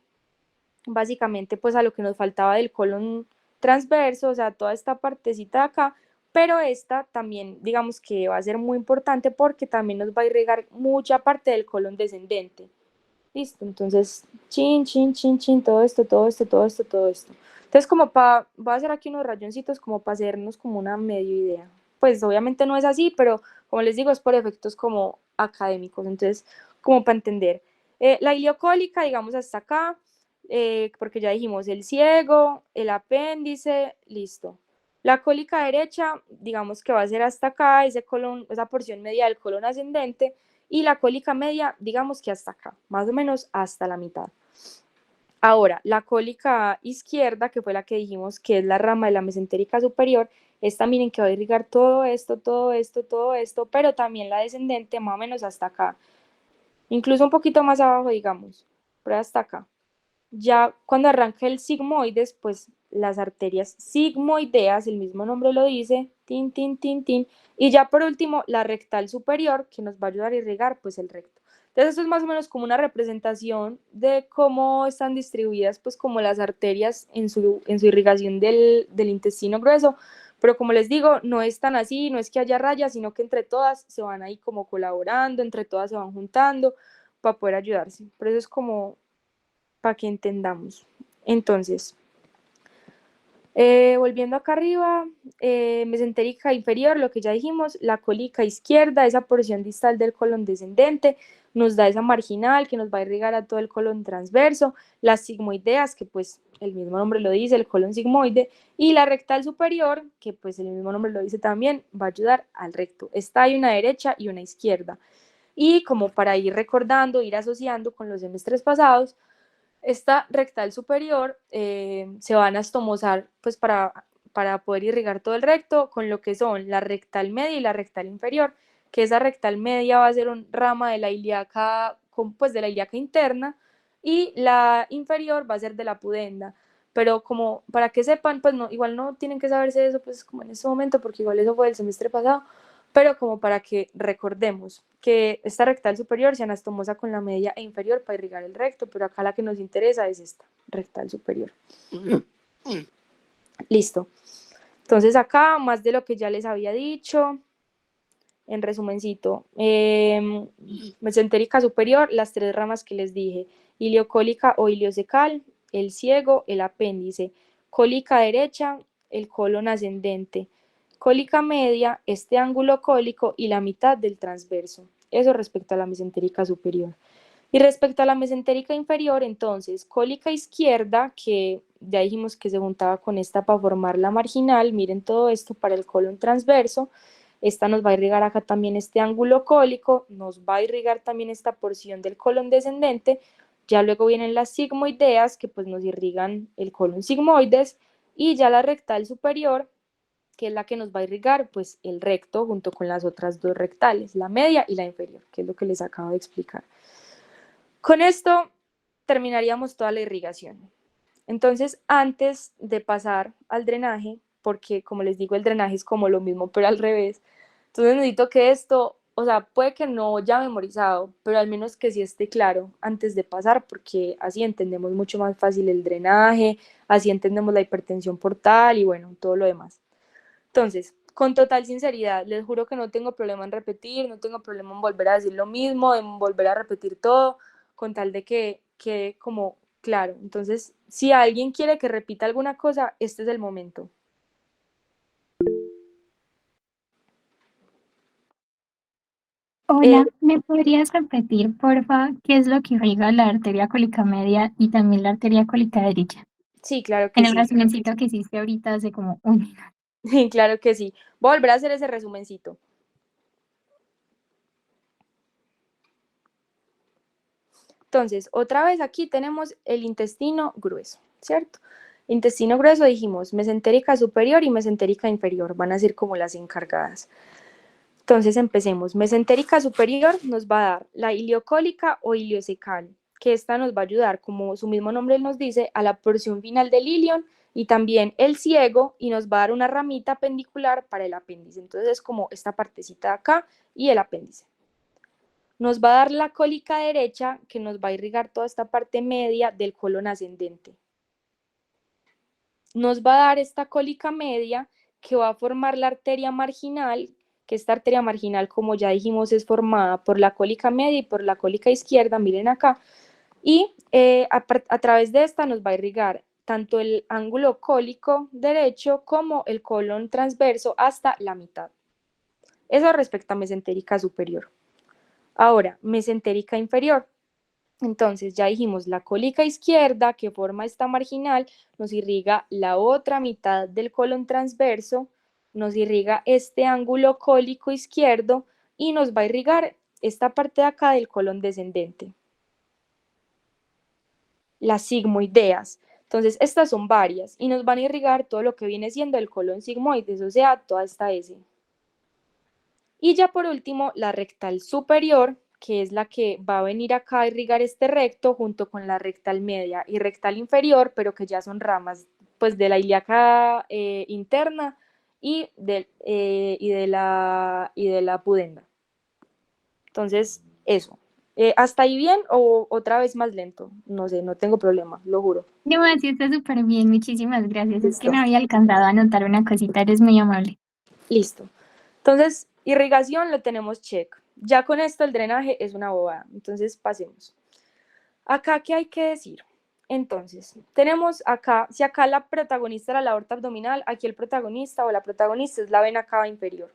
básicamente pues a lo que nos faltaba del colon transverso, o sea, toda esta partecita de acá, pero esta también digamos que va a ser muy importante porque también nos va a irrigar mucha parte del colon descendente. Listo, entonces, chin, chin, chin, chin, todo esto, todo esto, todo esto, todo esto. Entonces, como para, voy a hacer aquí unos rayoncitos como para hacernos como una medio idea. Pues obviamente no es así, pero como les digo, es por efectos como académicos, entonces, como para entender. La ileocólica, digamos, hasta acá, porque ya dijimos el ciego, el apéndice, listo. La cólica derecha, digamos que va a ser hasta acá, ese colon, esa porción media del colon ascendente, y la cólica media, digamos que hasta acá, más o menos hasta la mitad. Ahora, la cólica izquierda, que fue la que dijimos que es la rama de la mesentérica superior, esta miren que va a irrigar todo esto, todo esto, todo esto, pero también la descendente más o menos hasta acá, incluso un poquito más abajo, digamos, pero hasta acá. Ya cuando arranca el sigmoides, pues las arterias sigmoideas, el mismo nombre lo dice, tin, tin, tin, tin, y ya por último la rectal superior, que nos va a ayudar a irrigar, pues el recto. Entonces esto es más o menos como una representación de cómo están distribuidas, pues como las arterias en su irrigación del intestino grueso, pero como les digo, no es tan así, no es que haya rayas, sino que entre todas se van ahí como colaborando, entre todas se van juntando para poder ayudarse. Por eso es como para que entendamos. Entonces, volviendo acá arriba, mesentérica inferior, lo que ya dijimos, la cólica izquierda, esa porción distal del colon descendente, nos da esa marginal que nos va a irrigar a todo el colon transverso, las sigmoideas, que pues el mismo nombre lo dice, el colon sigmoide, y la rectal superior, que pues el mismo nombre lo dice también, va a ayudar al recto. Está hay una derecha y una izquierda. Y como para ir recordando, ir asociando con los semestres pasados, esta rectal superior se va a anastomosar pues para poder irrigar todo el recto con lo que son la rectal media y la rectal inferior, que esa rectal media va a ser un rama de la ilíaca, pues de la ilíaca interna, y la inferior va a ser de la pudenda. Pero como para que sepan, pues no, igual no tienen que saberse eso pues como en ese momento, porque igual eso fue el semestre pasado, pero como para que recordemos que esta rectal superior se anastomosa con la media e inferior para irrigar el recto, pero acá la que nos interesa es esta, rectal superior. Listo. Entonces acá, más de lo que ya les había dicho, en resumencito, mesentérica superior, las 3 ramas que les dije, iliocólica o iliocecal, el ciego, el apéndice, cólica derecha, el colon ascendente, cólica media, este ángulo cólico y la mitad del transverso. Eso respecto a la mesentérica superior. Y respecto a la mesentérica inferior, entonces, cólica izquierda, que ya dijimos que se juntaba con esta para formar la marginal, miren todo esto para el colon transverso, esta nos va a irrigar acá también este ángulo cólico, nos va a irrigar también esta porción del colon descendente, ya luego vienen las sigmoideas, que pues nos irrigan el colon sigmoides, y ya la rectal superior, que es la que nos va a irrigar pues el recto junto con las otras 2 rectales, la media y la inferior, que es lo que les acabo de explicar. Con esto terminaríamos toda la irrigación. Entonces, antes de pasar al drenaje, porque como les digo, el drenaje es como lo mismo, pero al revés, entonces necesito que esto, o sea, puede que no ya memorizado, pero al menos que sí esté claro antes de pasar, porque así entendemos mucho más fácil el drenaje, así entendemos la hipertensión portal y bueno, todo lo demás. Entonces, con total sinceridad, les juro que no tengo problema en repetir, no tengo problema en volver a decir lo mismo, en volver a repetir todo, con tal de que quede como claro. Entonces, si alguien quiere que repita alguna cosa, este es el momento. Eh, Hola, ¿me podrías repetir, porfa, qué es lo que irriga la arteria cólica media y también la arteria cólica derecha? sí, claro que En el sí, resumencito que hiciste ahorita hace como un minuto. claro que sí. Voy a volver a hacer ese resumencito. Entonces, otra vez aquí tenemos el intestino grueso, ¿cierto? Intestino grueso dijimos mesentérica superior y mesentérica inferior, van a ser como las encargadas. Entonces empecemos. Mesentérica superior nos va a dar la iliocólica o iliocecal, que esta nos va a ayudar, como su mismo nombre nos dice, a la porción final del ilion y también el ciego y nos va a dar una ramita pendicular para el apéndice. Entonces es como esta partecita de acá y el apéndice. Nos va a dar la cólica derecha que nos va a irrigar toda esta parte media del colon ascendente. Nos va a dar esta cólica media que va a formar la arteria marginal, que esta arteria marginal, como ya dijimos, es formada por la cólica media y por la cólica izquierda, miren acá, y a través de esta nos va a irrigar tanto el ángulo cólico derecho como el colon transverso hasta la mitad. Eso respecto a mesentérica superior. Ahora, mesentérica inferior. Entonces ya dijimos, la cólica izquierda que forma esta marginal nos irriga la otra mitad del colon transverso, nos irriga este ángulo cólico izquierdo y nos va a irrigar esta parte de acá del colon descendente. Las sigmoideas. Entonces estas son varias y nos van a irrigar todo lo que viene siendo el colon sigmoides, o sea, toda esta S. Y ya por último, la rectal superior, que es la que va a venir acá a irrigar este recto junto con la rectal media y rectal inferior, pero que ya son ramas pues de la ilíaca interna y de la pudenda. Entonces, eso. ¿Hasta ahí bien o otra vez más lento? No sé, no tengo problema, lo juro. No, así está súper bien, muchísimas gracias. Es que Listo. no había alcanzado a anotar una cosita, eres muy amable. Listo. Entonces, irrigación lo tenemos check. Ya con esto el drenaje es una bobada. Entonces, pasemos. Acá, ¿qué hay que decir? Entonces, tenemos acá, si acá la protagonista era la aorta abdominal, aquí el protagonista o la protagonista es la vena cava inferior.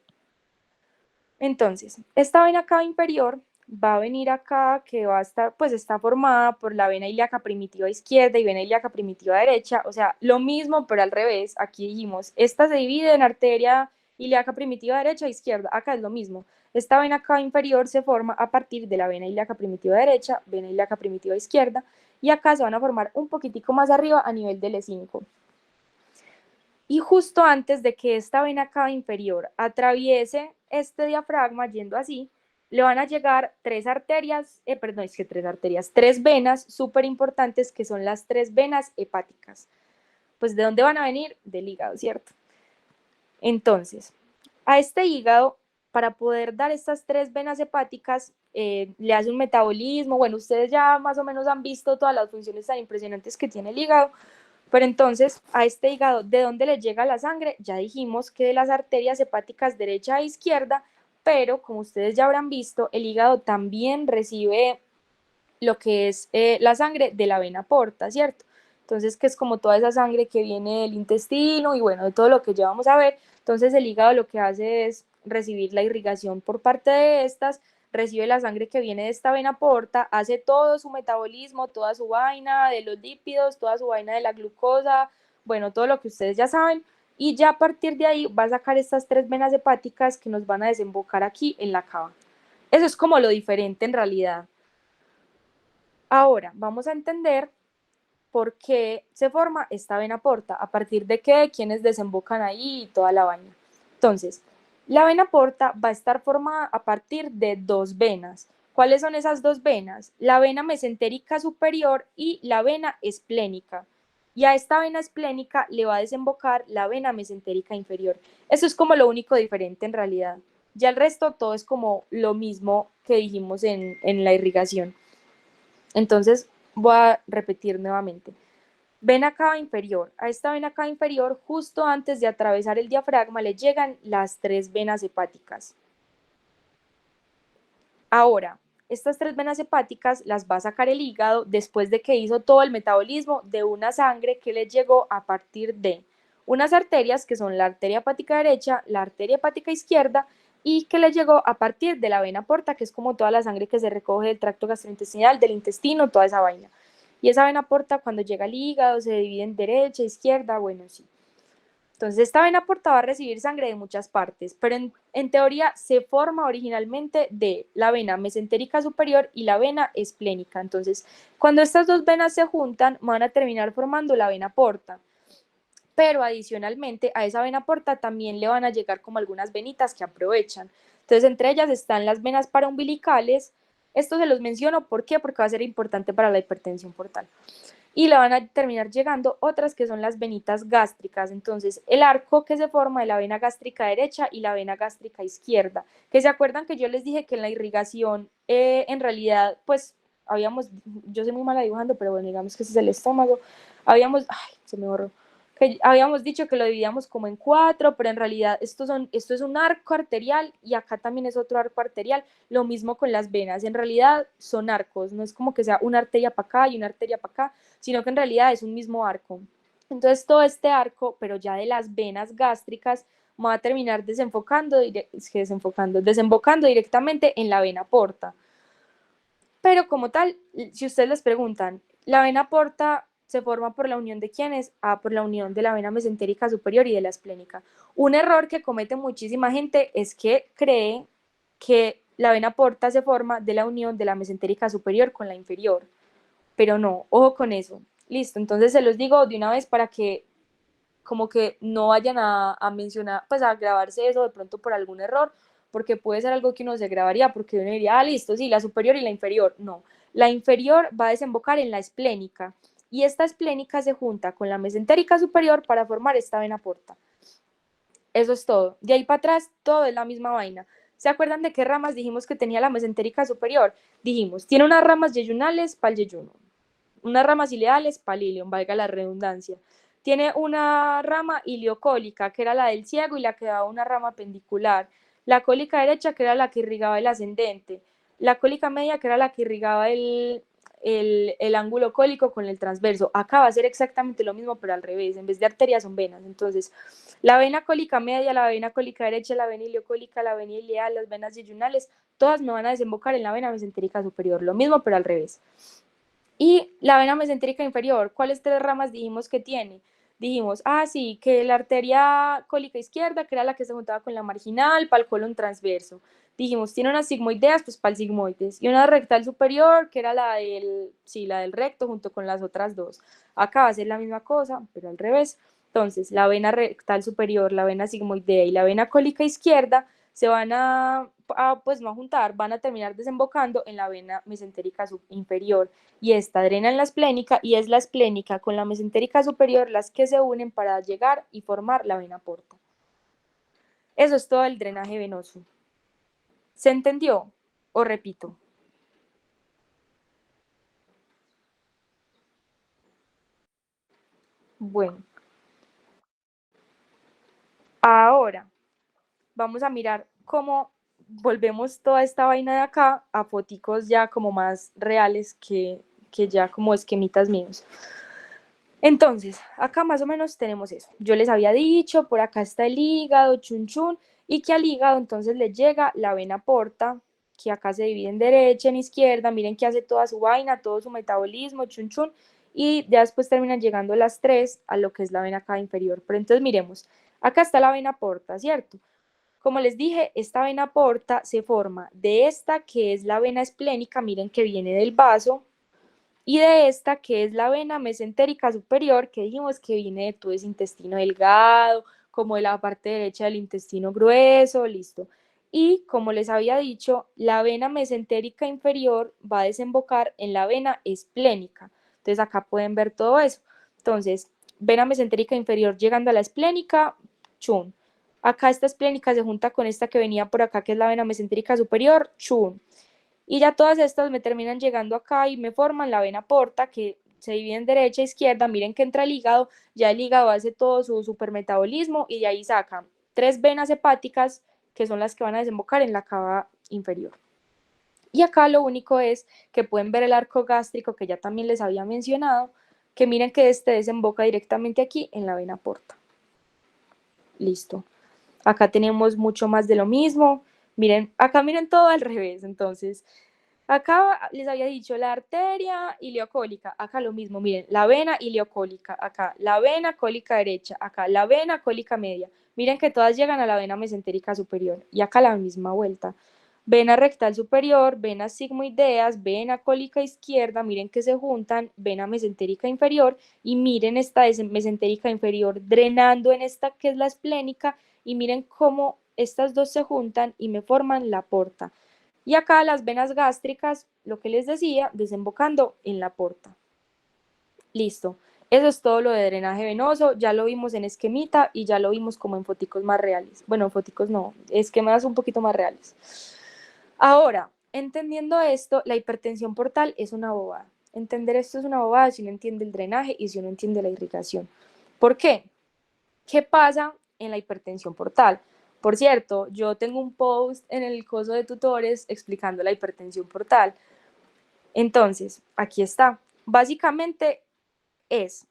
Entonces, esta vena cava inferior va a venir acá, que va a estar, pues está formada por la vena ilíaca primitiva izquierda y vena ilíaca primitiva derecha, o sea, lo mismo, pero al revés. Aquí dijimos, esta se divide en arteria ilíaca primitiva derecha e izquierda, acá es lo mismo. Esta vena cava inferior se forma a partir de la vena ilíaca primitiva derecha, vena ilíaca primitiva izquierda, y acá se van a formar un poquitico más arriba a nivel del E5. Y justo antes de que esta vena cava inferior atraviese este diafragma, yendo así, le van a llegar tres venas súper importantes que son las tres venas hepáticas. Pues ¿de dónde van a venir? Del hígado, ¿cierto? Entonces, a este hígado, para poder dar estas tres venas hepáticas, le hace un metabolismo. Bueno, ustedes ya más o menos han visto todas las funciones tan impresionantes que tiene el hígado, pero entonces, a este hígado, ¿de dónde le llega la sangre? Ya dijimos que de las arterias hepáticas derecha e izquierda, pero como ustedes ya habrán visto, el hígado también recibe lo que es la sangre de la vena porta, ¿cierto? Entonces, que es como toda esa sangre que viene del intestino y bueno, de todo lo que ya vamos a ver. Entonces, el hígado lo que hace es recibir la irrigación por parte de estas, recibe la sangre que viene de esta vena porta, hace todo su metabolismo, toda su vaina de los lípidos, toda su vaina de la glucosa, bueno, todo lo que ustedes ya saben, y ya a partir de ahí va a sacar estas tres venas hepáticas que nos van a desembocar aquí en la cava. Eso es como lo diferente en realidad. Ahora, vamos a entender por qué se forma esta vena porta, a partir de qué, quiénes desembocan ahí y toda la vaina. Entonces, la vena porta va a estar formada a partir de dos venas. ¿Cuáles son esas dos venas? La vena mesentérica superior y la vena esplénica. Y a esta vena esplénica le va a desembocar la vena mesentérica inferior. Eso es como lo único diferente en realidad. Ya el resto todo es como lo mismo que dijimos en la irrigación. Entonces, voy a repetir nuevamente. Vena cava inferior. A esta vena cava inferior, justo antes de atravesar el diafragma, le llegan las tres venas hepáticas. Ahora, estas tres venas hepáticas las va a sacar el hígado después de que hizo todo el metabolismo de una sangre que le llegó a partir de unas arterias que son la arteria hepática derecha, la arteria hepática izquierda y que le llegó a partir de la vena porta, que es como toda la sangre que se recoge del tracto gastrointestinal, del intestino, toda esa vaina. Y esa vena porta cuando llega al hígado se divide en derecha, izquierda, bueno, sí. Entonces esta vena porta va a recibir sangre de muchas partes, pero en teoría se forma originalmente de la vena mesentérica superior y la vena esplénica. Entonces cuando estas dos venas se juntan van a terminar formando la vena porta. Pero adicionalmente a esa vena porta también le van a llegar como algunas venitas que aprovechan. Entonces entre ellas están las venas paraumbilicales. Esto se los menciono, ¿por qué? Porque va a ser importante para la hipertensión portal. Y le van a terminar llegando otras que son las venitas gástricas. Entonces el arco que se forma de la vena gástrica derecha y la vena gástrica izquierda, que se acuerdan que yo les dije que en la irrigación en realidad pues yo soy muy mala dibujando, pero bueno, digamos que ese es el estómago, se me borró, que habíamos dicho que lo dividíamos como en 4, pero en realidad esto es un arco arterial y acá también es otro arco arterial, lo mismo con las venas, en realidad son arcos, no es como que sea una arteria para acá y una arteria para acá, sino que en realidad es un mismo arco. Entonces todo este arco, pero ya de las venas gástricas, va a terminar desembocando directamente en la vena porta. Pero como tal, si ustedes les preguntan, la vena porta se forma por la unión de quiénes? Por la unión de la vena mesentérica superior y de la esplénica. Un error que comete muchísima gente es que cree que la vena porta se forma de la unión de la mesentérica superior con la inferior, pero no, ojo con eso. Listo, entonces se los digo de una vez para que como que no vayan a mencionar, pues a grabarse eso de pronto por algún error, porque puede ser algo que uno se grabaría, porque uno diría, listo, sí, la superior y la inferior. No, la inferior va a desembocar en la esplénica, y esta esplénica se junta con la mesentérica superior para formar esta vena porta. Eso es todo. De ahí para atrás, todo es la misma vaina. ¿Se acuerdan de qué ramas dijimos que tenía la mesentérica superior? Dijimos, tiene unas ramas yeyunales para el yeyuno, unas ramas ileales para el ilion, valga la redundancia. Tiene una rama iliocólica, que era la del ciego y la que daba una rama pendicular. La cólica derecha, que era la que irrigaba el ascendente. La cólica media, que era la que irrigaba el ángulo cólico con el transverso. Acá va a ser exactamente lo mismo, pero al revés. En vez de arterias son venas. Entonces, la vena cólica media, la vena cólica derecha, la vena iliocólica, la vena ileal, las venas yeyunales, todas me van a desembocar en la vena mesentérica superior. Lo mismo, pero al revés. Y la vena mesentérica inferior, ¿cuáles 3 ramas dijimos que tiene? Dijimos, sí, que la arteria cólica izquierda, que era la que se juntaba con la marginal, para el colon transverso. Dijimos, tiene unas sigmoideas, pues para el sigmoides. Y una rectal superior, que era la del recto, junto con las otras 2. Acá va a ser la misma cosa, pero al revés. Entonces, la vena rectal superior, la vena sigmoidea y la vena cólica izquierda se van pues no a juntar, van a terminar desembocando en la vena mesentérica inferior, y esta drena en la esplénica, y es la esplénica con la mesentérica superior las que se unen para llegar y formar la vena porta. Eso es todo el drenaje venoso. ¿Se entendió? ¿O repito? Bueno, ahora vamos a mirar cómo volvemos toda esta vaina de acá a foticos ya como más reales que ya como esquemitas míos. Entonces, acá más o menos tenemos eso. Yo les había dicho, por acá está el hígado, chun chun, y que al hígado entonces le llega la vena porta, que acá se divide en derecha, en izquierda, miren que hace toda su vaina, todo su metabolismo, chun chun, y ya después terminan llegando las 3 a lo que es la vena acá inferior. Pero entonces miremos, acá está la vena porta, ¿cierto? Como les dije, esta vena porta se forma de esta que es la vena esplénica, miren que viene del vaso, y de esta que es la vena mesentérica superior, que dijimos que viene de todo ese intestino delgado, como de la parte derecha del intestino grueso, listo. Y como les había dicho, la vena mesentérica inferior va a desembocar en la vena esplénica. Entonces acá pueden ver todo eso. Entonces, vena mesentérica inferior llegando a la esplénica, chun. Acá esta esplénica se junta con esta que venía por acá, que es la vena mesentérica superior, chun. Y ya todas estas me terminan llegando acá y me forman la vena porta, que se divide en derecha e izquierda. Miren que entra el hígado, ya el hígado hace todo su supermetabolismo y de ahí sacan 3 venas hepáticas, que son las que van a desembocar en la cava inferior. Y acá lo único es que pueden ver el arco gástrico, que ya también les había mencionado, que miren que este desemboca directamente aquí en la vena porta. Listo. Acá tenemos mucho más de lo mismo. Miren, acá miren todo al revés, entonces, acá les había dicho la arteria ileocólica, acá lo mismo, miren, la vena ileocólica, acá la vena cólica derecha, acá la vena cólica media. Miren que todas llegan a la vena mesentérica superior y acá la misma vuelta. Vena rectal superior, vena sigmoideas, vena cólica izquierda, miren que se juntan, vena mesentérica inferior y miren esta mesentérica inferior drenando en esta que es la esplénica y miren cómo estas dos se juntan y me forman la porta. Y acá las venas gástricas, lo que les decía, desembocando en la porta. Listo. Eso es todo lo de drenaje venoso, ya lo vimos en esquemita y ya lo vimos como en foticos más reales. Bueno, en foticos no, esquemas un poquito más reales. Ahora, entendiendo esto, la hipertensión portal es una bobada. Entender esto es una bobada si uno entiende el drenaje y si uno entiende la irrigación. ¿Por qué? ¿Qué pasa en la hipertensión portal? Por cierto, yo tengo un post en el coso de tutores explicando la hipertensión portal. Entonces, aquí está. Básicamente es,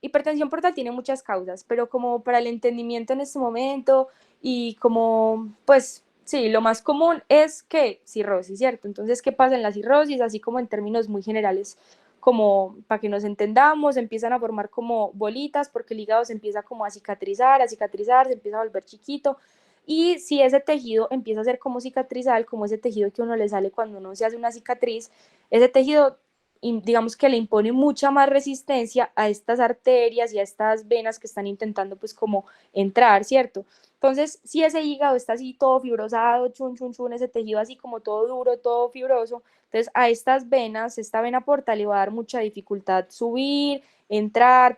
hipertensión portal tiene muchas causas, pero como para el entendimiento en este momento y como, pues, sí, lo más común es que cirrosis, ¿cierto? Entonces, ¿qué pasa en la cirrosis? Así como en términos muy generales, como para que nos entendamos, empiezan a formar como bolitas porque el hígado se empieza como a cicatrizar, se empieza a volver chiquito. Y si ese tejido empieza a ser como cicatrizal, como ese tejido que uno le sale cuando uno se hace una cicatriz, ese tejido digamos que le impone mucha más resistencia a estas arterias y a estas venas que están intentando pues como entrar, ¿cierto? Entonces, si ese hígado está así todo fibrosado, chun, chun, chun, ese tejido así como todo duro, todo fibroso, entonces a estas venas, esta vena portal le va a dar mucha dificultad subir, entrar,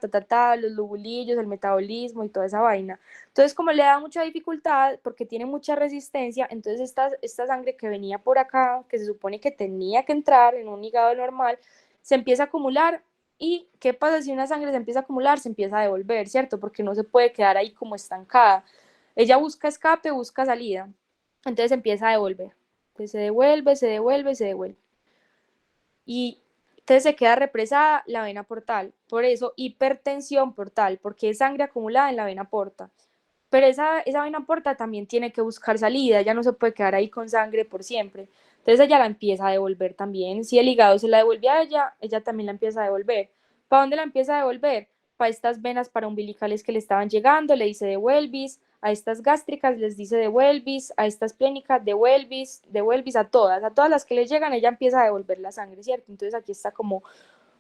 los lobulillos, el metabolismo y toda esa vaina. Entonces, como le da mucha dificultad, porque tiene mucha resistencia, entonces esta sangre que venía por acá, que se supone que tenía que entrar en un hígado normal, se empieza a acumular. ¿Y qué pasa si una sangre se empieza a acumular? Se empieza a devolver, ¿cierto? Porque no se puede quedar ahí como estancada. Ella busca escape, busca salida. Entonces empieza a devolver. Entonces se devuelve, se devuelve, se devuelve. Y entonces se queda represada la vena portal. Por eso hipertensión portal, porque es sangre acumulada en la vena porta. Pero esa vena porta también tiene que buscar salida, ya no se puede quedar ahí con sangre por siempre. Entonces ella la empieza a devolver también. Si el hígado se la devuelve a ella, ella también la empieza a devolver. ¿Para dónde la empieza a devolver? Para estas venas paraumbilicales que le estaban llegando, le dice devuelvis, a estas gástricas les dice devuelvis, a estas plénicas devuelvis, devuelvis, a todas las que les llegan, ella empieza a devolver la sangre, ¿cierto? Entonces aquí está como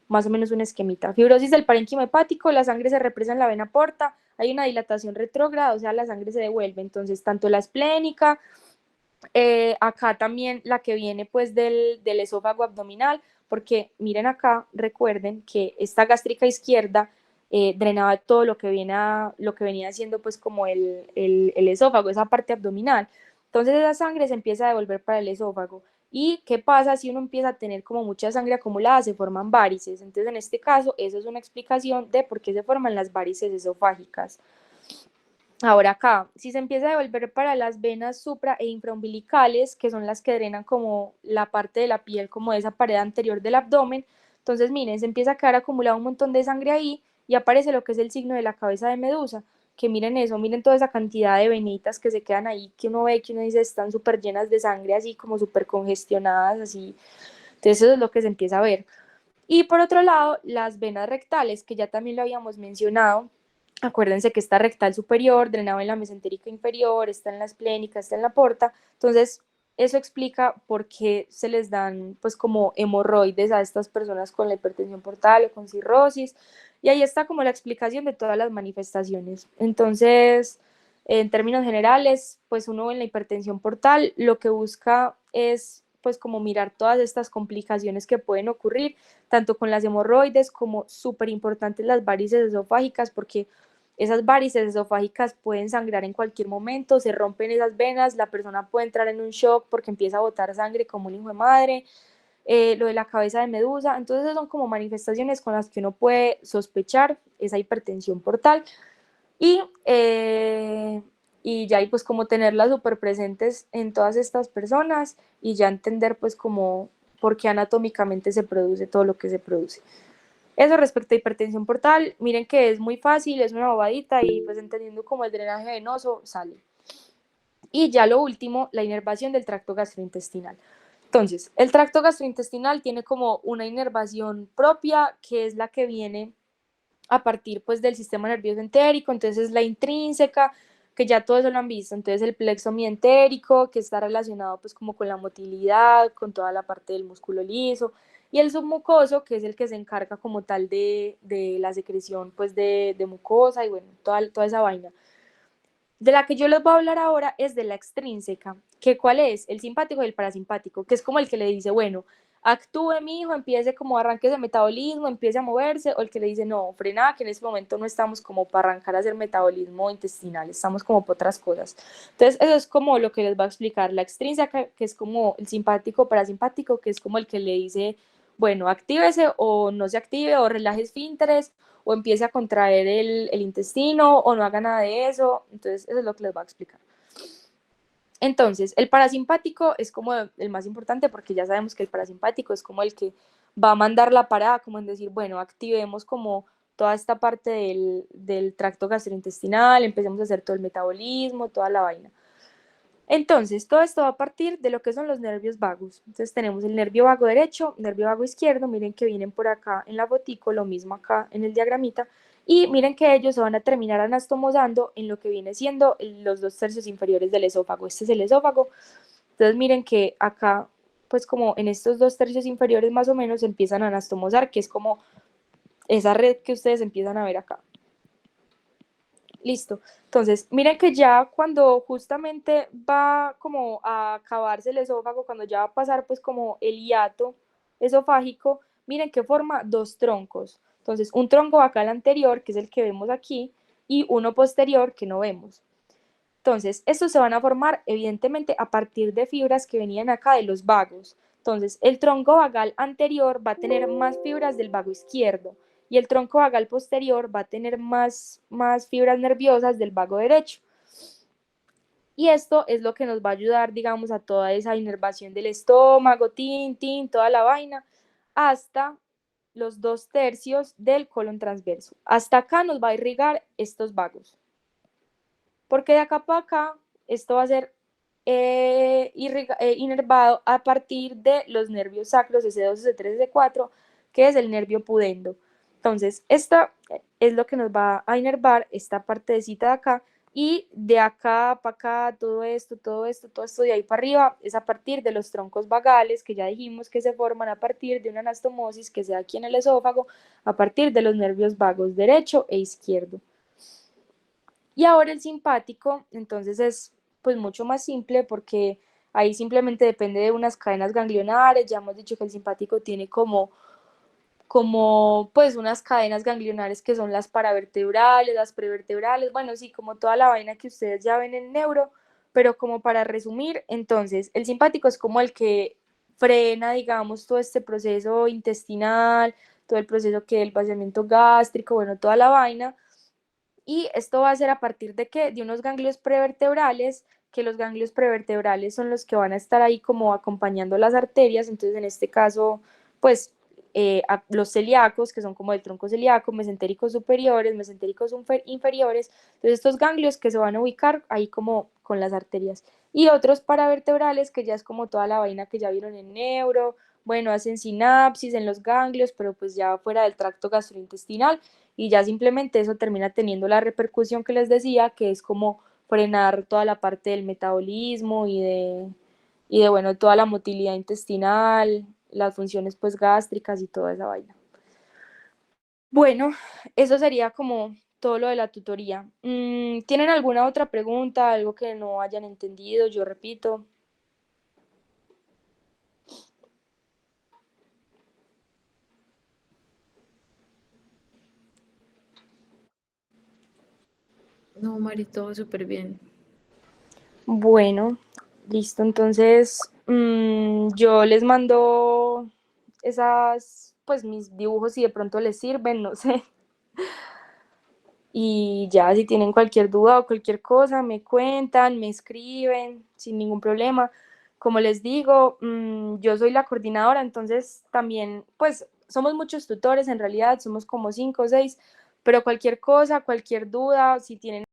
más o menos un esquemita. Fibrosis del parénquima hepático, la sangre se represa en la vena porta, hay una dilatación retrógrada, o sea, la sangre se devuelve. Entonces, tanto la esplénica, acá también la que viene pues del esófago abdominal, porque miren acá, recuerden que esta gástrica izquierda drenaba todo lo que, lo que venía haciendo pues como el esófago, esa parte abdominal. Entonces esa sangre se empieza a devolver para el esófago. ¿Y qué pasa si uno empieza a tener como mucha sangre acumulada? Se forman varices. Entonces en este caso, eso es una explicación de por qué se forman las varices esofágicas. Ahora acá, si se empieza a devolver para las venas supra e infraumbilicales, que son las que drenan como la parte de la piel, como esa pared anterior del abdomen, entonces miren, se empieza a quedar acumulado un montón de sangre ahí y aparece lo que es el signo de la cabeza de medusa, que miren eso, miren toda esa cantidad de venitas que se quedan ahí, que uno ve, que uno dice, están súper llenas de sangre, así como súper congestionadas, así. Entonces eso es lo que se empieza a ver. Y por otro lado, las venas rectales, que ya también lo habíamos mencionado, acuérdense que está rectal superior, drenado en la mesentérica inferior, está en la esplénica, está en la porta, entonces eso explica por qué se les dan pues como hemorroides a estas personas con la hipertensión portal o con cirrosis, y ahí está como la explicación de todas las manifestaciones. Entonces, en términos generales, pues uno en la hipertensión portal lo que busca es pues como mirar todas estas complicaciones que pueden ocurrir, tanto con las hemorroides como súper importantes las varices esofágicas, porque esas varices esofágicas pueden sangrar en cualquier momento, se rompen esas venas, la persona puede entrar en un shock porque empieza a botar sangre como un hijo de madre, lo de la cabeza de medusa, entonces son como manifestaciones con las que uno puede sospechar esa hipertensión portal y, y ya y pues como tenerlas súper presentes en todas estas personas y ya entender pues como por qué anatómicamente se produce todo lo que se produce. Eso respecto a hipertensión portal, miren que es muy fácil, es una bobadita y pues entendiendo como el drenaje venoso sale. Y ya lo último, la inervación del tracto gastrointestinal. Entonces, el tracto gastrointestinal tiene como una inervación propia, que es la que viene a partir pues del sistema nervioso entérico, entonces la intrínseca, que ya todo eso lo han visto, entonces el plexo mientérico, que está relacionado pues como con la motilidad, con toda la parte del músculo liso, y el submucoso, que es el que se encarga como tal de la secreción pues de mucosa y bueno, toda esa vaina. De la que yo les voy a hablar ahora es de la extrínseca, que cuál es, el simpático y el parasimpático, que es como el que le dice, bueno, actúe mi hijo, empiece como arranque de metabolismo, empiece a moverse, o el que le dice, no, frena, que en este momento no estamos como para arrancar a hacer metabolismo intestinal, estamos como por otras cosas. Entonces, eso es como lo que les va a explicar la extrínseca, que es como el simpático, parasimpático, que es como el que le dice, bueno, actívese o no se active, o relaje esfínteres, o empiece a contraer el intestino, o no haga nada de eso. Entonces, eso es lo que les voy a explicar. Entonces, el parasimpático es como el más importante porque ya sabemos que el parasimpático es como el que va a mandar la parada, como en decir, bueno, activemos como toda esta parte del tracto gastrointestinal, empecemos a hacer todo el metabolismo, toda la vaina. Entonces, todo esto va a partir de lo que son los nervios vagos. Entonces, tenemos el nervio vago derecho, nervio vago izquierdo, miren que vienen por acá en la fotico, lo mismo acá en el diagramita, y miren que ellos se van a terminar anastomosando en lo que viene siendo los 2/3 inferiores del esófago. Este es el esófago. Entonces, miren que acá, pues como en estos 2/3 inferiores más o menos, se empiezan a anastomosar, que es como esa red que ustedes empiezan a ver acá. Listo. Entonces, miren que ya cuando justamente va como a acabarse el esófago, cuando ya va a pasar pues como el hiato esofágico, miren que forma dos troncos. Entonces, un tronco vacal anterior, que es el que vemos aquí, y uno posterior que no vemos. Entonces, estos se van a formar evidentemente a partir de fibras que venían acá de los vagos. Entonces, el tronco vagal anterior va a tener más fibras del vago izquierdo y el tronco vagal posterior va a tener más fibras nerviosas del vago derecho. Y esto es lo que nos va a ayudar, digamos, a toda esa inervación del estómago, toda la vaina, hasta los 2/3 del colon transverso. Hasta acá nos va a irrigar estos vagos. Porque de acá para acá, esto va a ser inervado a partir de los nervios sacros S2, S3, S4, que es el nervio pudendo. Entonces, esta es lo que nos va a inervar esta partecita de acá, y de acá para acá, todo esto de ahí para arriba, es a partir de los troncos vagales, que ya dijimos que se forman a partir de una anastomosis que se da aquí en el esófago, a partir de los nervios vagos derecho e izquierdo. Y ahora el simpático, entonces es pues mucho más simple porque ahí simplemente depende de unas cadenas ganglionares. Ya hemos dicho que el simpático tiene como pues unas cadenas ganglionares que son las paravertebrales, las prevertebrales, bueno, sí, como toda la vaina que ustedes ya ven en neuro, pero como para resumir, entonces el simpático es como el que frena, digamos, todo este proceso intestinal, todo el proceso que el vaciamiento gástrico, bueno, toda la vaina. Y esto va a ser a partir de qué? De unos ganglios prevertebrales, que los ganglios prevertebrales son los que van a estar ahí como acompañando las arterias. Entonces, en este caso, pues los celíacos, que son como el tronco celíaco, mesentéricos superiores, mesentéricos inferiores. Entonces, estos ganglios que se van a ubicar ahí como con las arterias. Y otros paravertebrales, que ya es como toda la vaina que ya vieron en neuro. Bueno, hacen sinapsis en los ganglios, pero pues ya fuera del tracto gastrointestinal, y ya simplemente eso termina teniendo la repercusión que les decía, que es como frenar toda la parte del metabolismo y de bueno, toda la motilidad intestinal, las funciones pues gástricas y toda esa vaina. Bueno, eso sería como todo lo de la tutoría. ¿Tienen alguna otra pregunta, algo que no hayan entendido? Yo repito. No, Mari, todo súper bien. Bueno, listo. Entonces, yo les mando pues mis dibujos si de pronto les sirven, no sé. Y ya, si tienen cualquier duda o cualquier cosa, me cuentan, me escriben sin ningún problema. Como les digo, yo soy la coordinadora, entonces también, pues somos muchos tutores, en realidad somos como 5 o 6, pero cualquier cosa, cualquier duda, si tienen